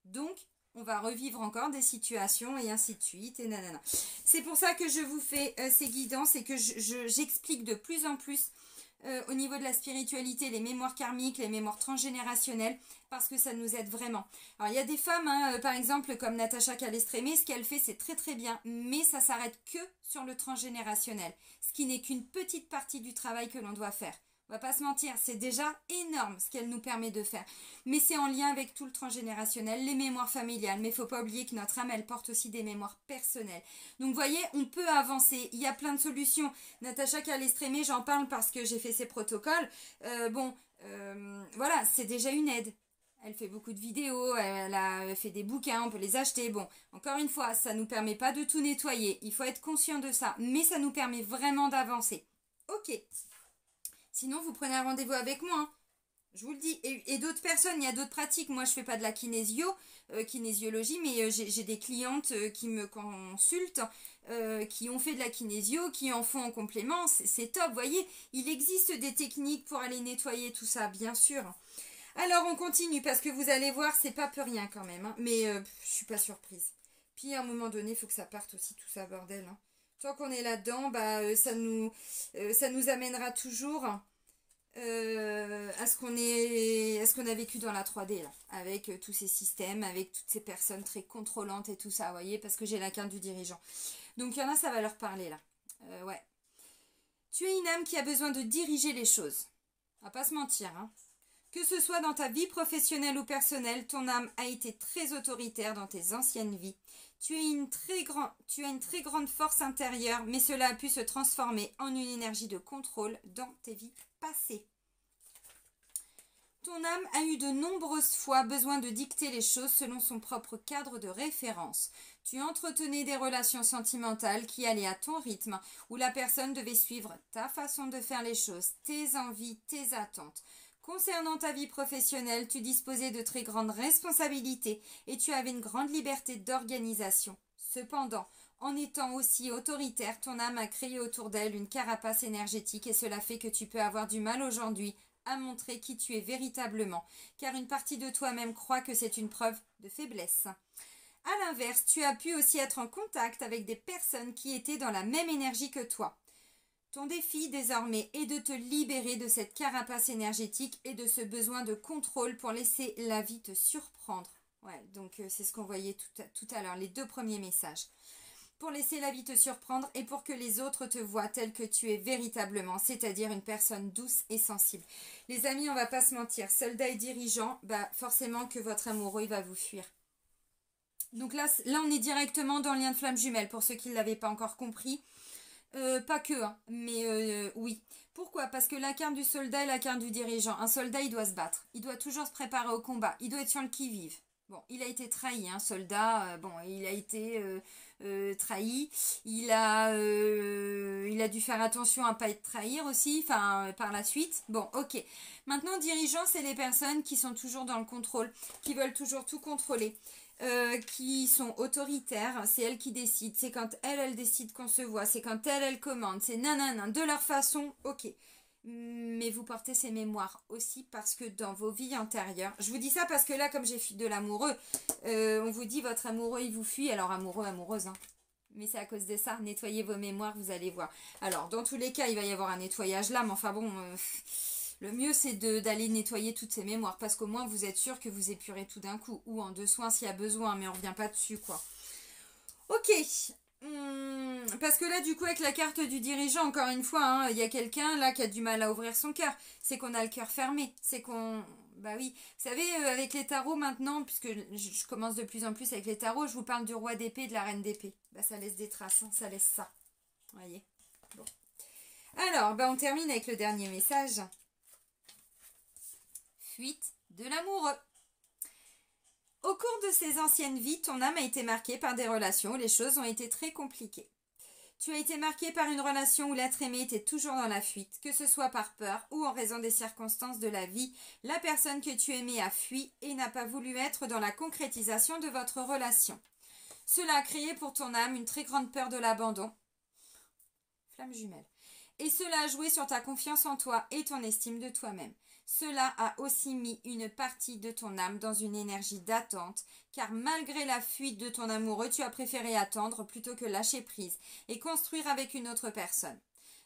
Donc, on va revivre encore des situations et ainsi de suite et nanana. C'est pour ça que je vous fais ces guidances et que j'explique de plus en plus au niveau de la spiritualité, les mémoires karmiques, les mémoires transgénérationnelles, parce que ça nous aide vraiment. Alors il y a des femmes, hein, par exemple comme Natacha Calestrémé, ce qu'elle fait c'est très bien, mais ça s'arrête que sur le transgénérationnel, ce qui n'est qu'une petite partie du travail que l'on doit faire. On va pas se mentir, c'est déjà énorme ce qu'elle nous permet de faire. Mais c'est en lien avec tout le transgénérationnel, les mémoires familiales. Mais il ne faut pas oublier que notre âme, elle porte aussi des mémoires personnelles. Donc vous voyez, on peut avancer. Il y a plein de solutions. Natacha Calestrémé, j'en parle parce que j'ai fait ses protocoles. Voilà, c'est déjà une aide. Elle fait beaucoup de vidéos, elle a fait des bouquins, on peut les acheter. Bon, encore une fois, ça ne nous permet pas de tout nettoyer. Il faut être conscient de ça. Mais ça nous permet vraiment d'avancer. Ok. Sinon, vous prenez un rendez-vous avec moi. Hein. Je vous le dis. Et d'autres personnes, il y a d'autres pratiques. Moi, je ne fais pas de la kinésiologie, mais j'ai des clientes qui me consultent, qui ont fait de la kinésio, qui en font en complément. C'est top, vous voyez. Il existe des techniques pour aller nettoyer tout ça, bien sûr. Alors, on continue, parce que vous allez voir, c'est pas peu rien quand même. Hein, mais je suis pas surprise. Puis, à un moment donné, il faut que ça parte aussi, tout ça, bordel. Hein. Tant qu'on est là-dedans, ça nous amènera toujours à ce qu'on a vécu dans la 3D, là, avec tous ces systèmes, avec toutes ces personnes très contrôlantes et tout ça, vous voyez, parce que j'ai la carte du dirigeant. Donc il y en a, ça va leur parler, là. Ouais. Tu es une âme qui a besoin de diriger les choses. On va pas se mentir, hein. Que ce soit dans ta vie professionnelle ou personnelle, ton âme a été très autoritaire dans tes anciennes vies. Tu as une très grande force intérieure, mais cela a pu se transformer en une énergie de contrôle dans tes vies passées. Ton âme a eu de nombreuses fois besoin de dicter les choses selon son propre cadre de référence. Tu entretenais des relations sentimentales qui allaient à ton rythme, où la personne devait suivre ta façon de faire les choses, tes envies, tes attentes. Concernant ta vie professionnelle, tu disposais de très grandes responsabilités et tu avais une grande liberté d'organisation. Cependant, en étant aussi autoritaire, ton âme a créé autour d'elle une carapace énergétique et cela fait que tu peux avoir du mal aujourd'hui à montrer qui tu es véritablement, car une partie de toi-même croit que c'est une preuve de faiblesse. À l'inverse, tu as pu aussi être en contact avec des personnes qui étaient dans la même énergie que toi. Ton défi désormais est de te libérer de cette carapace énergétique et de ce besoin de contrôle pour laisser la vie te surprendre. Ouais, donc c'est ce qu'on voyait tout à l'heure, les deux premiers messages. Pour laisser la vie te surprendre et pour que les autres te voient tel que tu es véritablement, c'est-à-dire une personne douce et sensible. Les amis, on va pas se mentir, soldat et dirigeant, bah forcément que votre amoureux il va vous fuir. Donc là, on est directement dans le lien de flamme jumelle, pour ceux qui ne l'avaient pas encore compris. Pas que, hein, mais oui. Pourquoi? Parce que la carte du soldat et la carte du dirigeant. Un soldat, il doit se battre. Il doit toujours se préparer au combat. Il doit être sur le qui-vive. Bon, il a été trahi, un soldat. Bon, il a été trahi. Il a dû faire attention à ne pas être trahi aussi, enfin, par la suite. Bon, ok. Maintenant, dirigeant, c'est les personnes qui sont toujours dans le contrôle, qui veulent toujours tout contrôler. Qui sont autoritaires, c'est elles qui décident, c'est quand elles décident qu'on se voit, c'est quand elles commandent, c'est nanana, de leur façon, ok. Mais vous portez ces mémoires aussi parce que dans vos vies antérieures, je vous dis ça parce que là, comme j'ai fui de l'amoureux, on vous dit votre amoureux il vous fuit, alors amoureux, amoureuse, hein. Mais c'est à cause de ça, nettoyez vos mémoires, vous allez voir. Alors, dans tous les cas, il va y avoir un nettoyage là, mais enfin bon... Le mieux, c'est d'aller nettoyer toutes ces mémoires, parce qu'au moins, vous êtes sûr que vous épurez tout d'un coup, ou en deux soins s'il y a besoin, mais on revient pas dessus, quoi. Ok. Parce que là, du coup, avec la carte du dirigeant, encore une fois, hein, il y a quelqu'un là qui a du mal à ouvrir son cœur. C'est qu'on a le cœur fermé. C'est qu'on... Bah oui. Vous savez, avec les tarots maintenant, puisque je commence de plus en plus avec les tarots, je vous parle du roi d'épée et de la reine d'épée. Bah ça laisse des traces, hein, ça laisse ça. Vous voyez. Bon. Alors, bah on termine avec le dernier message. Fuite de l'amoureux. Au cours de ces anciennes vies, ton âme a été marquée par des relations où les choses ont été très compliquées. Tu as été marqué par une relation où l'être aimé était toujours dans la fuite, que ce soit par peur ou en raison des circonstances de la vie. La personne que tu aimais a fui et n'a pas voulu être dans la concrétisation de votre relation. Cela a créé pour ton âme une très grande peur de l'abandon. Flamme jumelle. Et cela a joué sur ta confiance en toi et ton estime de toi-même. Cela a aussi mis une partie de ton âme dans une énergie d'attente, car malgré la fuite de ton amoureux, tu as préféré attendre plutôt que lâcher prise et construire avec une autre personne.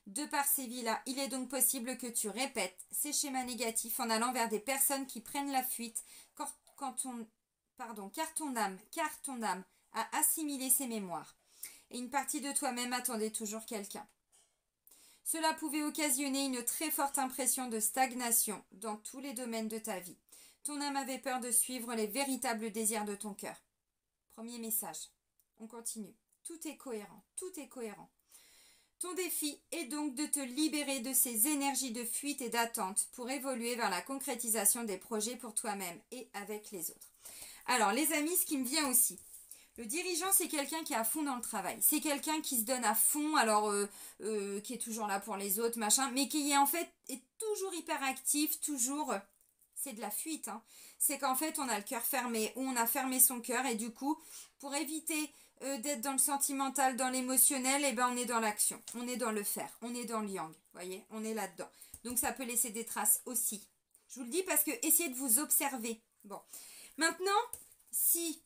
De par ces vies-là, il est donc possible que tu répètes ces schémas négatifs en allant vers des personnes qui prennent la fuite, car ton âme a assimilé ces mémoires. Et une partie de toi-même attendait toujours quelqu'un. Cela pouvait occasionner une très forte impression de stagnation dans tous les domaines de ta vie. Ton âme avait peur de suivre les véritables désirs de ton cœur. Premier message. On continue. Tout est cohérent. Tout est cohérent. Ton défi est donc de te libérer de ces énergies de fuite et d'attente pour évoluer vers la concrétisation des projets pour toi-même et avec les autres. Alors les amis, ce qui me vient aussi. Le dirigeant, c'est quelqu'un qui est à fond dans le travail. C'est quelqu'un qui se donne à fond, alors qui est toujours là pour les autres, machin, mais qui est toujours hyper actif, toujours... c'est de la fuite, hein. C'est qu'en fait, on a le cœur fermé, ou on a fermé son cœur, et du coup, pour éviter d'être dans le sentimental, dans l'émotionnel, eh ben, on est dans l'action, on est dans le faire, on est dans le yang, vous voyez, on est là-dedans. Donc ça peut laisser des traces aussi. Je vous le dis parce que essayez de vous observer. Bon, maintenant, si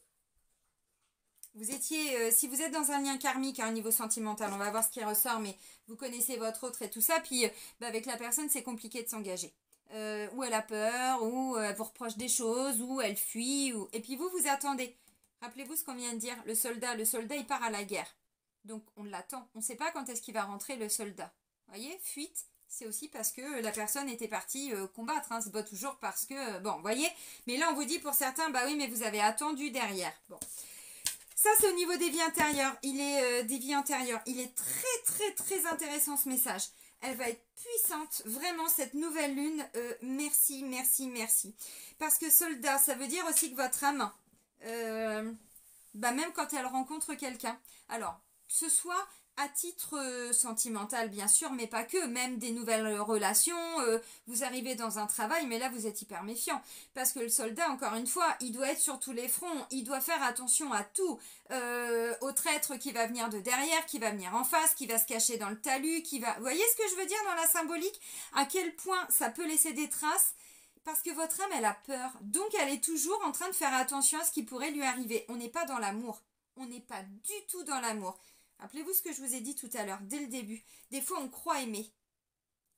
vous êtes dans un lien karmique à un niveau sentimental, on va voir ce qui ressort, mais vous connaissez votre autre et tout ça, puis avec la personne, c'est compliqué de s'engager. Ou elle a peur, ou elle vous reproche des choses, ou elle fuit, et puis vous attendez. Rappelez-vous ce qu'on vient de dire, le soldat, il part à la guerre. Donc on l'attend, on ne sait pas quand est-ce qu'il va rentrer le soldat. Vous voyez, fuite, c'est aussi parce que la personne était partie combattre, hein. C'est pas toujours parce que... bon, vous voyez, mais là on vous dit pour certains, bah oui, mais vous avez attendu derrière. Bon. Ça, c'est au niveau des vies intérieures. Il est très, très, très intéressant ce message. Elle va être puissante, vraiment, cette nouvelle lune. Merci, merci, merci. Parce que soldat, ça veut dire aussi que votre âme, même quand elle rencontre quelqu'un, alors, ce soit à titre sentimental, bien sûr, mais pas que, même des nouvelles relations, vous arrivez dans un travail, mais là, vous êtes hyper méfiant. Parce que le soldat, encore une fois, il doit être sur tous les fronts, il doit faire attention à tout, au traître qui va venir de derrière, qui va venir en face, qui va se cacher dans le talus, qui va... Vous voyez ce que je veux dire dans la symbolique? À quel point ça peut laisser des traces? Parce que votre âme, elle a peur. Donc, elle est toujours en train de faire attention à ce qui pourrait lui arriver. On n'est pas dans l'amour. On n'est pas du tout dans l'amour. Rappelez-vous ce que je vous ai dit tout à l'heure, dès le début. Des fois, on croit aimer.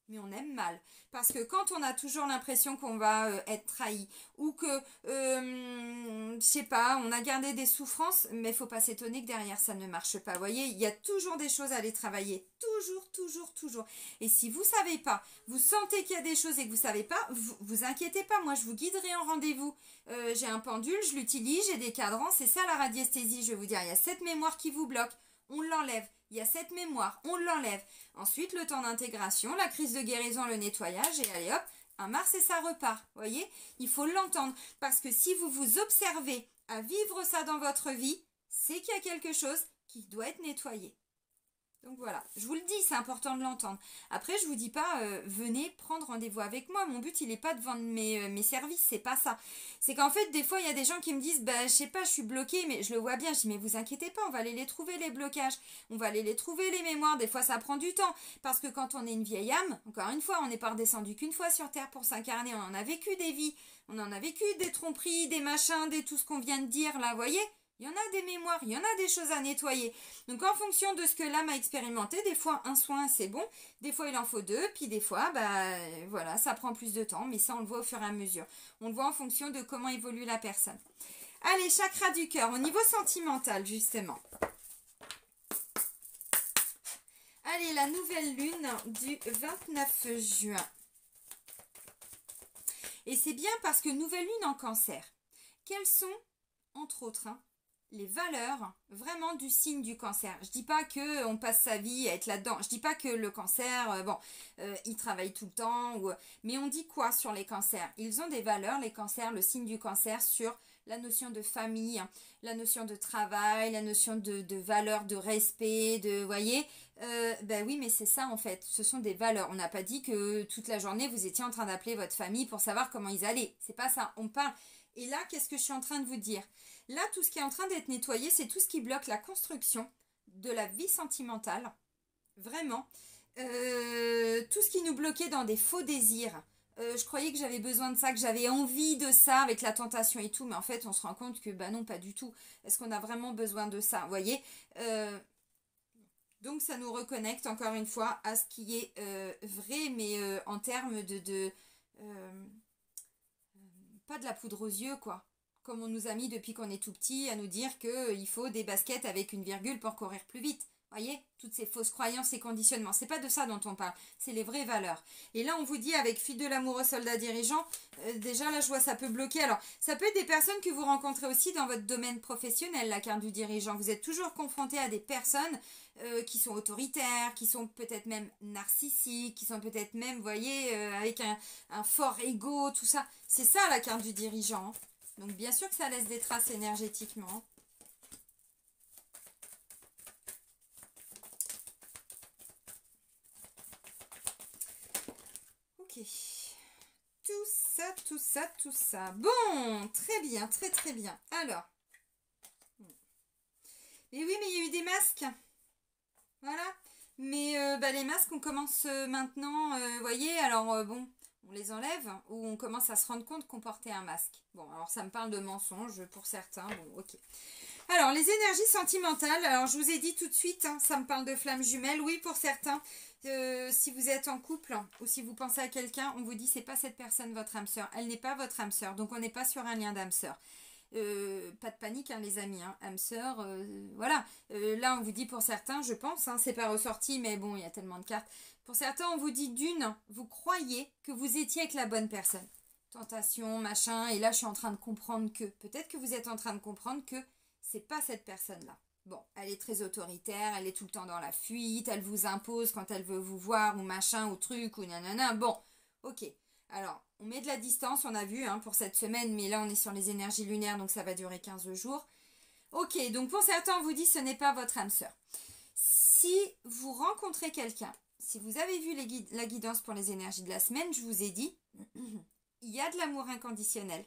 mais on aime mal. Parce que quand on a toujours l'impression qu'on va être trahi, ou que, je sais pas, on a gardé des souffrances, mais faut pas s'étonner que derrière ça ne marche pas. Vous voyez, il y a toujours des choses à aller travailler. Toujours, toujours, toujours. Et si vous savez pas, vous sentez qu'il y a des choses et que vous savez pas, vous inquiétez pas, moi je vous guiderai en rendez-vous. J'ai un pendule, je l'utilise, j'ai des cadrans, c'est ça la radiesthésie, je vais vous dire, il y a cette mémoire qui vous bloque, on l'enlève. Il y a cette mémoire, on l'enlève. Ensuite, le temps d'intégration, la crise de guérison, le nettoyage, et allez hop, un Mars et ça repart. Vous voyez, il faut l'entendre. Parce que si vous vous observez à vivre ça dans votre vie, c'est qu'il y a quelque chose qui doit être nettoyé. Donc voilà, je vous le dis, c'est important de l'entendre. Après, je vous dis pas, venez prendre rendez-vous avec moi. Mon but, il n'est pas de vendre mes services, c'est pas ça. C'est qu'en fait, des fois, il y a des gens qui me disent, bah, je sais pas, je suis bloquée, mais je le vois bien. Je dis, mais vous inquiétez pas, on va aller les trouver, les blocages. On va aller les trouver, les mémoires. Des fois, ça prend du temps. Parce que quand on est une vieille âme, encore une fois, on n'est pas redescendu qu'une fois sur Terre pour s'incarner. On en a vécu des vies. On en a vécu des tromperies, des machins, des tout ce qu'on vient de dire, là, vous voyez ? Il y en a des mémoires, il y en a des choses à nettoyer. Donc en fonction de ce que l'âme a expérimenté, des fois un soin c'est bon, des fois il en faut deux, puis des fois, bah voilà, ça prend plus de temps, mais ça on le voit au fur et à mesure. On le voit en fonction de comment évolue la personne. Allez, chakra du cœur, au niveau sentimental justement. Allez, la nouvelle lune du 29 juin. Et c'est bien parce que nouvelle lune en cancer. Quelles sont, entre autres, les valeurs vraiment du signe du cancer? Je dis pas que on passe sa vie à être là-dedans. Je dis pas que le cancer, il travaille tout le temps. Mais on dit quoi sur les cancers? Ils ont des valeurs, les cancers, le signe du cancer, sur la notion de famille, la notion de travail, la notion de valeur, de respect, de, voyez, ben oui, mais c'est ça en fait. Ce sont des valeurs. On n'a pas dit que toute la journée vous étiez en train d'appeler votre famille pour savoir comment ils allaient. C'est pas ça. On parle. Et là, qu'est-ce que je suis en train de vous dire? Là, tout ce qui est en train d'être nettoyé, c'est tout ce qui bloque la construction de la vie sentimentale. Vraiment. Tout ce qui nous bloquait dans des faux désirs. Je croyais que j'avais besoin de ça, que j'avais envie de ça avec la tentation et tout. Mais en fait, on se rend compte que, bah non, pas du tout. Est-ce qu'on a vraiment besoin de ça? Vous voyez, donc, ça nous reconnecte encore une fois à ce qui est vrai, mais en termes pas de la poudre aux yeux, quoi. Comme on nous a mis depuis qu'on est tout petit à nous dire qu'il faut des baskets avec une virgule pour courir plus vite. Voyez, toutes ces fausses croyances et conditionnements. C'est pas de ça dont on parle, c'est les vraies valeurs. Et là, on vous dit avec Fille de l'amour au soldat dirigeant, déjà là, je vois ça peut bloquer. Alors, ça peut être des personnes que vous rencontrez aussi dans votre domaine professionnel, la carte du dirigeant. Vous êtes toujours confronté à des personnes qui sont autoritaires, qui sont peut-être même narcissiques, qui sont peut-être même, vous voyez, avec un fort ego, tout ça. C'est ça la carte du dirigeant. Donc, bien sûr que ça laisse des traces énergétiquement. Tout ça, tout ça, tout ça. Bon, très bien, très très bien. Alors. Et oui, mais il y a eu des masques. Voilà. Mais bah, les masques, on commence maintenant, voyez, alors bon, on les enlève ou on commence à se rendre compte qu'on portait un masque. Bon, alors ça me parle de mensonges pour certains, bon, ok. Alors, les énergies sentimentales, alors je vous ai dit tout de suite, hein, ça me parle de flammes jumelles, oui, pour certains. Si vous êtes en couple ou si vous pensez à quelqu'un, on vous dit c'est pas cette personne votre âme sœur, elle n'est pas votre âme sœur, donc on n'est pas sur un lien d'âme sœur. Pas de panique hein, les amis, hein, âme sœur, voilà. Là on vous dit pour certains, je pense, hein, c'est pas ressorti, mais bon, il y a tellement de cartes. Pour certains, on vous dit d'une, vous croyez que vous étiez avec la bonne personne. Tentation, machin, et là je suis en train de comprendre que, peut-être que vous êtes en train de comprendre que c'est pas cette personne-là. Bon, elle est très autoritaire, elle est tout le temps dans la fuite, elle vous impose quand elle veut vous voir, ou machin, ou truc, ou nanana. Bon, ok. Alors, on met de la distance, on a vu, hein, pour cette semaine, mais là, on est sur les énergies lunaires, donc ça va durer 15 jours. Ok, donc pour certains, on vous dit, ce n'est pas votre âme sœur. Si vous rencontrez quelqu'un, si vous avez vu la guidance pour les énergies de la semaine, je vous ai dit, il y a de l'amour inconditionnel,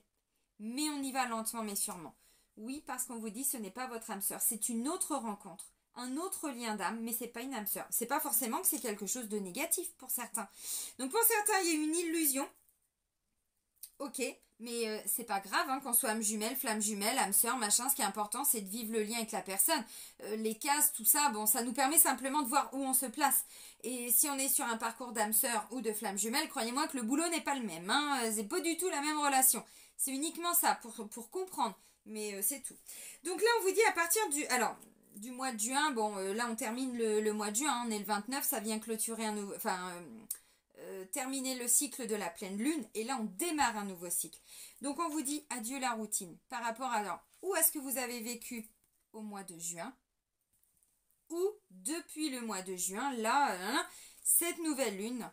mais on y va lentement, mais sûrement. Oui, parce qu'on vous dit ce n'est pas votre âme sœur, c'est une autre rencontre, un autre lien d'âme, mais c'est pas une âme sœur. C'est pas forcément que c'est quelque chose de négatif pour certains. Donc pour certains, il y a une illusion. Ok, mais c'est pas grave hein, qu'on soit âme jumelle, flamme jumelle, âme sœur, machin. Ce qui est important, c'est de vivre le lien avec la personne. Les cases, tout ça, bon, ça nous permet simplement de voir où on se place. Et si on est sur un parcours d'âme sœur ou de flamme jumelle, croyez-moi que le boulot n'est pas le même. Hein, c'est pas du tout la même relation. C'est uniquement ça pour comprendre. Mais c'est tout. Donc là, on vous dit à partir du mois de juin, bon, là on termine le mois de juin, hein, on est le 29, ça vient clôturer un nouveau, terminer le cycle de la pleine lune, et là on démarre un nouveau cycle. Donc on vous dit adieu la routine, par rapport à alors, où est-ce que vous avez vécu au mois de juin, ou depuis le mois de juin, là, cette nouvelle lune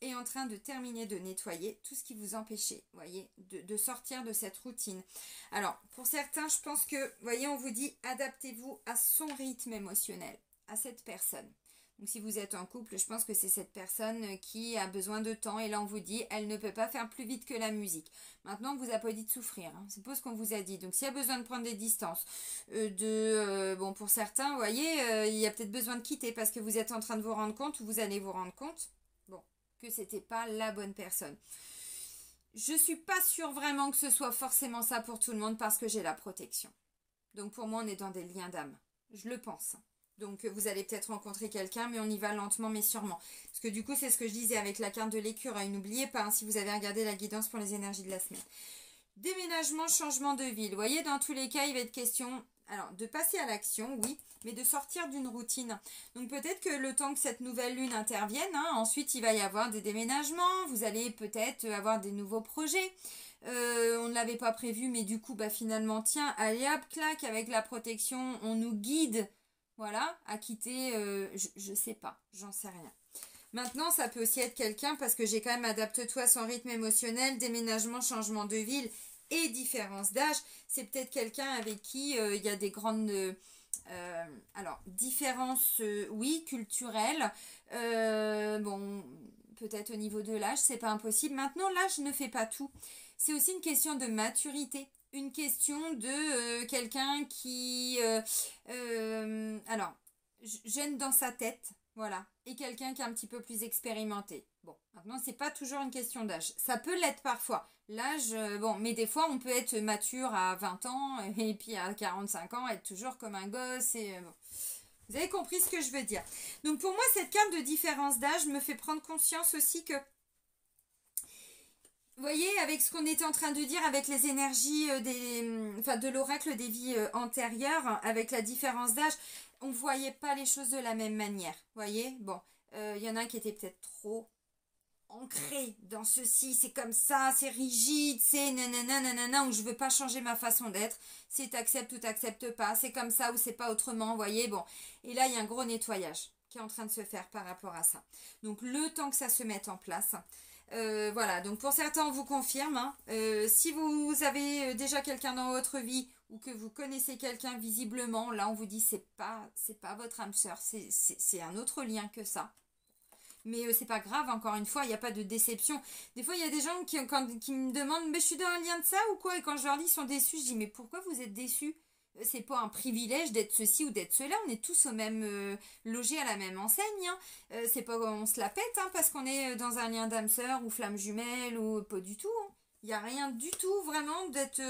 est en train de terminer de nettoyer tout ce qui vous empêchait, voyez, de sortir de cette routine. Alors, pour certains, je pense que, voyez, on vous dit, adaptez-vous à son rythme émotionnel, à cette personne. Donc, si vous êtes en couple, je pense que c'est cette personne qui a besoin de temps. Et là, on vous dit, elle ne peut pas faire plus vite que la musique. Maintenant, on vous a pas dit de souffrir. Hein. C'est pas ce qu'on vous a dit. Donc, s'il y a besoin de prendre des distances, bon, pour certains, vous voyez, il y a peut-être besoin de quitter parce que vous êtes en train de vous rendre compte ou vous allez vous rendre compte, bon, que c'était pas la bonne personne. Je suis pas sûre vraiment que ce soit forcément ça pour tout le monde parce que j'ai la protection. Donc, pour moi, on est dans des liens d'âme. Je le pense. Donc vous allez peut-être rencontrer quelqu'un, mais on y va lentement mais sûrement. Parce que du coup, c'est ce que je disais avec la carte de l'écureuil. N'oubliez pas, hein, si vous avez regardé la guidance pour les énergies de la semaine. Déménagement, changement de ville. Vous voyez, dans tous les cas, il va être question alors de passer à l'action, oui, mais de sortir d'une routine. Donc peut-être que le temps que cette nouvelle lune intervienne, hein, ensuite il va y avoir des déménagements. Vous allez peut-être avoir des nouveaux projets. On ne l'avait pas prévu, mais du coup, bah, finalement, tiens, allez hop, clac, avec la protection, on nous guide. Voilà, à quitter, je sais pas, j'en sais rien. Maintenant, ça peut aussi être quelqu'un, parce que j'ai quand même adapte-toi à son rythme émotionnel, déménagement, changement de ville et différence d'âge. C'est peut-être quelqu'un avec qui il y a des grandes différences, oui, culturelles. Bon, peut-être au niveau de l'âge, c'est pas impossible. Maintenant, l'âge ne fait pas tout. C'est aussi une question de maturité. Une question de quelqu'un qui jeune dans sa tête, voilà, et quelqu'un qui est un petit peu plus expérimenté. Bon, maintenant c'est pas toujours une question d'âge, ça peut l'être parfois. L'âge, bon, mais des fois on peut être mature à 20 ans et puis à 45 ans être toujours comme un gosse et bon. Vous avez compris ce que je veux dire. Donc pour moi cette carte de différence d'âge me fait prendre conscience aussi que vous voyez, avec ce qu'on était en train de dire, avec les énergies de l'oracle des vies antérieures, avec la différence d'âge, on ne voyait pas les choses de la même manière. Vous voyez, bon, y en a qui étaient peut-être trop ancrés dans ceci, c'est comme ça, c'est rigide, c'est nanana, nanana, où je veux pas changer ma façon d'être, c'est t'acceptes ou t'acceptes pas, c'est comme ça ou c'est pas autrement, vous voyez, bon. Et là, il y a un gros nettoyage qui est en train de se faire par rapport à ça. Donc, le temps que ça se mette en place... voilà, donc pour certains on vous confirme, hein, si vous avez déjà quelqu'un dans votre vie ou que vous connaissez quelqu'un visiblement, là on vous dit c'est pas votre âme sœur, c'est un autre lien que ça. Mais c'est pas grave, encore une fois, il n'y a pas de déception. Des fois il y a des gens qui me demandent mais je suis dans un lien de ça ou quoi, et quand je leur dis ils sont déçus, je dis mais pourquoi vous êtes déçus? C'est pas un privilège d'être ceci ou d'être cela, on est tous au même logés à la même enseigne, hein. C'est pas on se la pète hein, parce qu'on est dans un lien d'âme sœur ou flamme jumelle ou pas du tout, hein. Il n'y a rien du tout vraiment d'être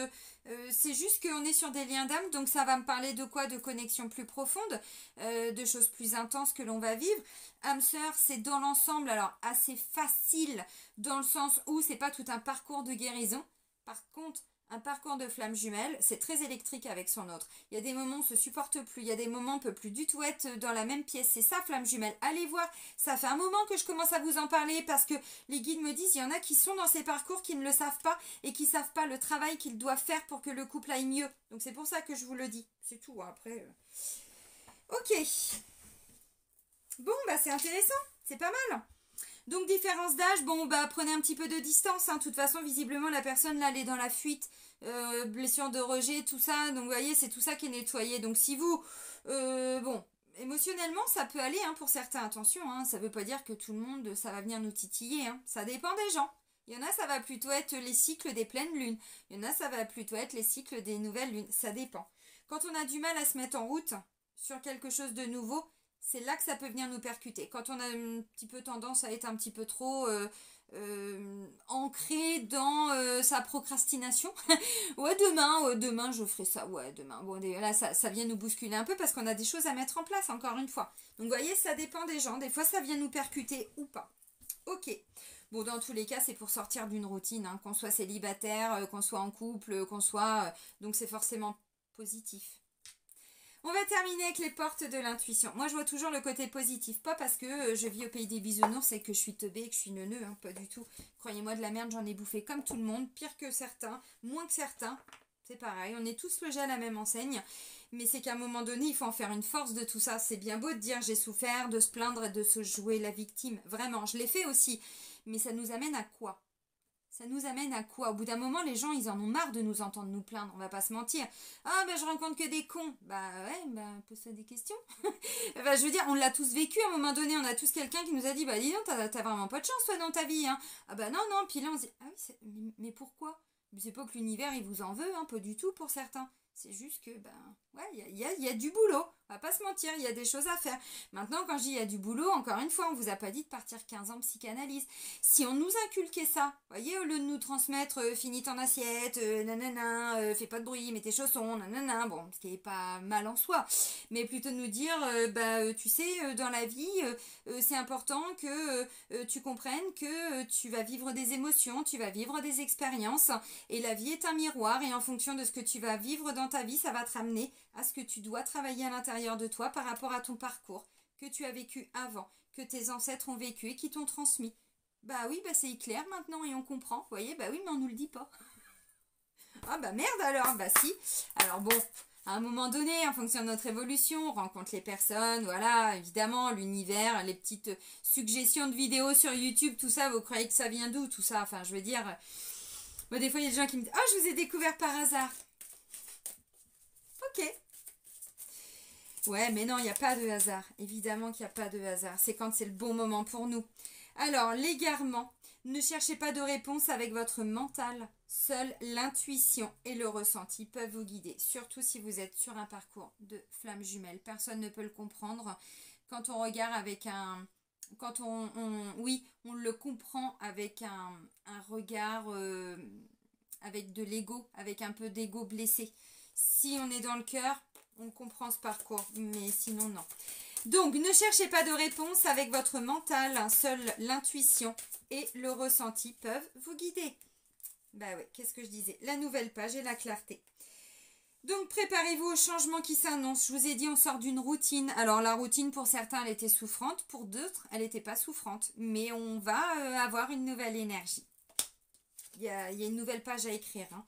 c'est juste qu'on est sur des liens d'âme, donc ça va me parler de quoi? De connexion plus profonde, de choses plus intenses que l'on va vivre. Âme sœur, c'est dans l'ensemble alors assez facile dans le sens où c'est pas tout un parcours de guérison. Par contre, un parcours de flamme jumelle, c'est très électrique avec son autre. Il y a des moments où on se supporte plus, il y a des moments où on peut plus du tout être dans la même pièce. C'est ça, flamme jumelle. Allez voir, ça fait un moment que je commence à vous en parler parce que les guides me disent, il y en a qui sont dans ces parcours qui ne le savent pas et qui ne savent pas le travail qu'ils doivent faire pour que le couple aille mieux. Donc c'est pour ça que je vous le dis. C'est tout, hein, après. Ok. Bon, bah c'est intéressant, c'est pas mal. Donc différence d'âge, bon bah prenez un petit peu de distance, hein. De toute façon visiblement la personne là elle est dans la fuite, blessure de rejet, tout ça, donc vous voyez c'est tout ça qui est nettoyé. Donc si vous, bon, émotionnellement ça peut aller hein, pour certains, attention, hein, ça veut pas dire que tout le monde ça va venir nous titiller, hein. Ça dépend des gens. Il y en a ça va plutôt être les cycles des pleines lunes, il y en a ça va plutôt être les cycles des nouvelles lunes, ça dépend. Quand on a du mal à se mettre en route sur quelque chose de nouveau, c'est là que ça peut venir nous percuter. Quand on a un petit peu tendance à être un petit peu trop ancré dans sa procrastination. Ouais, demain je ferai ça, ouais, demain. Bon, là, ça vient nous bousculer un peu parce qu'on a des choses à mettre en place, encore une fois. Donc, vous voyez, ça dépend des gens. Des fois, ça vient nous percuter ou pas. Ok. Bon, dans tous les cas, c'est pour sortir d'une routine, hein, qu'on soit célibataire, qu'on soit en couple, qu'on soit... donc, c'est forcément positif. On va terminer avec les portes de l'intuition. Moi, je vois toujours le côté positif. Pas parce que je vis au pays des bisounours et que je suis teubée et que je suis neuneu. Hein, pas du tout. Croyez-moi, de la merde, j'en ai bouffé comme tout le monde. Pire que certains, moins que certains. C'est pareil, on est tous logés à la même enseigne. Mais c'est qu'à un moment donné, il faut en faire une force de tout ça. C'est bien beau de dire j'ai souffert, de se plaindre et de se jouer la victime. Vraiment, je l'ai fait aussi. Mais ça nous amène à quoi ? Ça nous amène à quoi? Au bout d'un moment, les gens, ils en ont marre de nous entendre nous plaindre, on va pas se mentir. Ah, ben je rencontre que des cons. Bah ouais, bah pose-toi des questions. Bah, je veux dire, on l'a tous vécu à un moment donné, on a tous quelqu'un qui nous a dit, bah dis donc, t'as vraiment pas de chance toi dans ta vie. Hein. Ah bah non, non, puis là on se dit, ah oui, mais pourquoi? C'est pas que l'univers il vous en veut, hein, pas du tout pour certains. C'est juste que, ben, ouais, il y a du boulot. On va pas se mentir, il y a des choses à faire. Maintenant, quand je dis il y a du boulot, encore une fois, on vous a pas dit de partir 15 ans en psychanalyse. Si on nous inculquait ça, voyez, au lieu de nous transmettre finis ton assiette, nanana, fais pas de bruit, mets tes chaussons, nanana, bon, ce qui est pas mal en soi, mais plutôt de nous dire, tu sais, dans la vie, c'est important que tu comprennes que tu vas vivre des émotions, tu vas vivre des expériences, et la vie est un miroir, et en fonction de ce que tu vas vivre dans ta vie, ça va te ramener à ce que tu dois travailler à l'intérieur de toi par rapport à ton parcours que tu as vécu avant, que tes ancêtres ont vécu et qui t'ont transmis. Bah oui, bah c'est clair maintenant et on comprend. Vous voyez, bah oui, mais on nous le dit pas. Ah bah merde alors, bah si. Alors bon, à un moment donné, en fonction de notre évolution, on rencontre les personnes, voilà, évidemment, l'univers, les petites suggestions de vidéos sur YouTube, tout ça, vous croyez que ça vient d'où, tout ça? Enfin, je veux dire, moi des fois, il y a des gens qui me disent « Ah, je vous ai découvert par hasard !» Ok. Ouais, mais non, il n'y a pas de hasard. Évidemment qu'il n'y a pas de hasard. C'est quand c'est le bon moment pour nous. Alors, l'égarement. Ne cherchez pas de réponse avec votre mental. Seule l'intuition et le ressenti peuvent vous guider. Surtout si vous êtes sur un parcours de flamme jumelle. Personne ne peut le comprendre. Quand on regarde avec un... Quand oui, on le comprend avec un regard... avec de l'ego, avec un peu d'ego blessé. Si on est dans le cœur, on comprend ce parcours, mais sinon non. Donc, ne cherchez pas de réponse avec votre mental, seule l'intuition et le ressenti peuvent vous guider. Bah ouais, qu'est-ce que je disais? La nouvelle page et la clarté. Donc, préparez-vous au changement qui s'annonce. Je vous ai dit, on sort d'une routine. Alors, la routine, pour certains, elle était souffrante. Pour d'autres, elle n'était pas souffrante. Mais on va avoir une nouvelle énergie. Il y a une nouvelle page à écrire. Hein.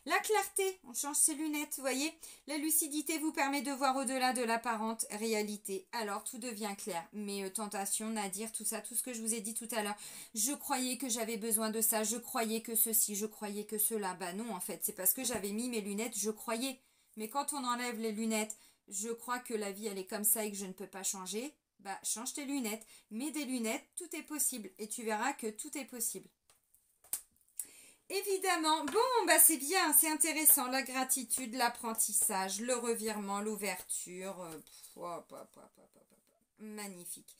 La clarté, on change ses lunettes, vous voyez. La lucidité vous permet de voir au-delà de l'apparente réalité. Alors tout devient clair. Mais tentation, nadir, tout ça, tout ce que je vous ai dit tout à l'heure. Je croyais que j'avais besoin de ça, je croyais que ceci, je croyais que cela. Bah non, en fait, c'est parce que j'avais mis mes lunettes, je croyais. Mais quand on enlève les lunettes, je crois que la vie, elle est comme ça et que je ne peux pas changer. Bah change tes lunettes. Mets des lunettes, tout est possible. Et tu verras que tout est possible. Évidemment, bon, bah c'est bien, c'est intéressant, la gratitude, l'apprentissage, le revirement, l'ouverture, magnifique.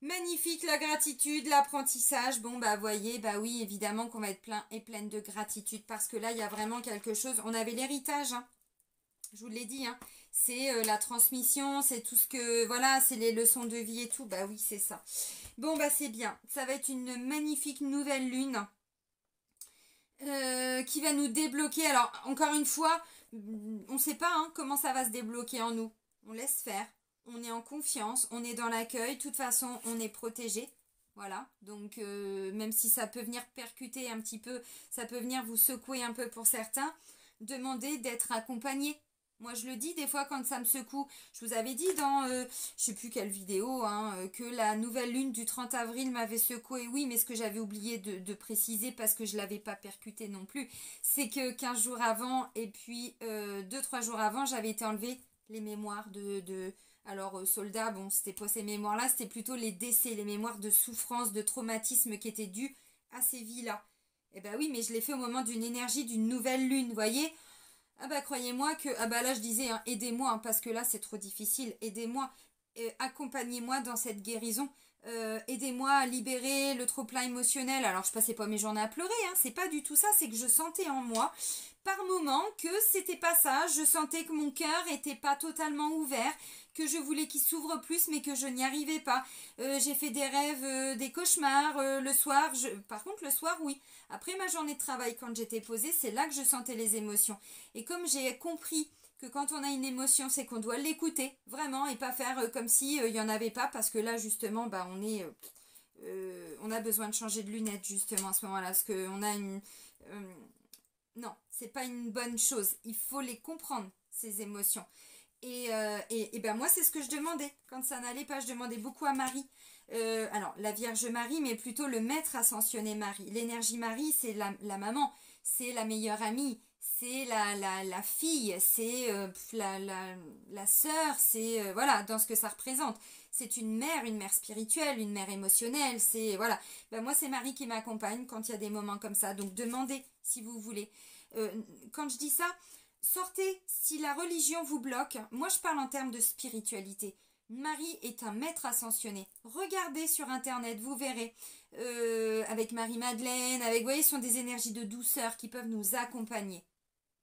Magnifique, la gratitude, l'apprentissage, bon bah voyez, bah oui, évidemment qu'on va être plein et pleine de gratitude, parce que là, il y a vraiment quelque chose, on avait l'héritage, hein. Je vous l'ai dit, hein. C'est la transmission, c'est tout ce que, voilà, c'est les leçons de vie et tout, bah oui, c'est ça. Bon, bah c'est bien, ça va être une magnifique nouvelle lune. Qui va nous débloquer. Alors, encore une fois, on ne sait pas hein, comment ça va se débloquer en nous. On laisse faire. On est en confiance. On est dans l'accueil. De toute façon, on est protégé. Voilà. Donc, même si ça peut venir percuter un petit peu, ça peut venir vous secouer un peu pour certains, demandez d'être accompagné. Moi, je le dis des fois quand ça me secoue. Je vous avais dit dans, je sais plus quelle vidéo, hein, que la nouvelle lune du 30 avril m'avait secoué. Oui, mais ce que j'avais oublié de préciser parce que je ne l'avais pas percuté non plus, c'est que 15 jours avant et puis 2-3 jours avant, j'avais été enlever les mémoires alors, soldats, bon, c'était pas ces mémoires-là, c'était plutôt les décès, les mémoires de souffrance, de traumatisme qui étaient dus à ces vies-là. Eh ben oui, mais je l'ai fait au moment d'une énergie d'une nouvelle lune, vous voyez. Ah bah croyez-moi que, ah bah là je disais, hein, aidez-moi, hein, parce que là c'est trop difficile, aidez-moi. accompagnez-moi dans cette guérison. Aidez-moi à libérer le trop-plein émotionnel. Alors je passais pas mes journées à pleurer, hein, c'est pas du tout ça, c'est que je sentais en moi par moment que c'était pas ça, je sentais que mon cœur était pas totalement ouvert, que je voulais qu'il s'ouvre plus mais que je n'y arrivais pas. J'ai fait des rêves, des cauchemars le soir, par contre le soir oui, après ma journée de travail quand j'étais posée, c'est là que je sentais les émotions. Et comme j'ai compris que quand on a une émotion, c'est qu'on doit l'écouter, vraiment, et pas faire comme si il n'y en avait pas, parce que là, justement, bah, on a besoin de changer de lunettes, justement, à ce moment-là, parce qu'on a une... non, c'est pas une bonne chose. Il faut les comprendre, ces émotions. Et ben moi, c'est ce que je demandais. Quand ça n'allait pas, je demandais beaucoup à Marie. Alors, la Vierge Marie, mais plutôt le maître ascensionné Marie. L'énergie Marie, c'est la maman, c'est la meilleure amie, c'est la fille, c'est la sœur, c'est voilà, dans ce que ça représente. C'est une mère spirituelle, une mère émotionnelle, c'est voilà. Ben moi, c'est Marie qui m'accompagne quand il y a des moments comme ça. Donc, demandez si vous voulez. Quand je dis ça, sortez si la religion vous bloque. Moi, je parle en termes de spiritualité. Marie est un maître ascensionné. Regardez sur internet, vous verrez. Avec Marie-Madeleine, avec, vous voyez, ce sont des énergies de douceur qui peuvent nous accompagner.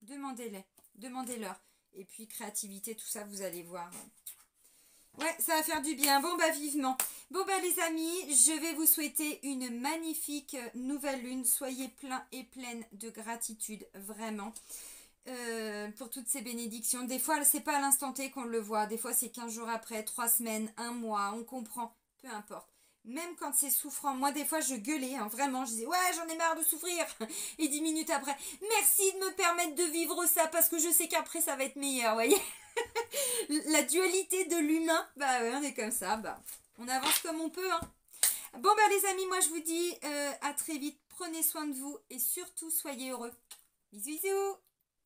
Demandez-les, demandez-leur. Et puis créativité, tout ça, vous allez voir. Ouais, ça va faire du bien. Bon, bah vivement. Bon, bah les amis, je vais vous souhaiter une magnifique nouvelle lune. Soyez pleins et pleines de gratitude, vraiment. Pour toutes ces bénédictions. Des fois, c'est pas à l'instant T qu'on le voit. Des fois, c'est 15 jours après, 3 semaines, 1 mois. On comprend. Peu importe. Même quand c'est souffrant. Moi, des fois, je gueulais. Hein, vraiment. Je disais, ouais, j'en ai marre de souffrir. Et 10 minutes après, merci de me permettre de vivre ça parce que je sais qu'après, ça va être meilleur. Vous voyez. La dualité de l'humain. Bah, ouais, on est comme ça. Bah, on avance comme on peut. Hein. Bon, bah, les amis, moi, je vous dis à très vite. Prenez soin de vous et surtout, soyez heureux. Bisous, bisous.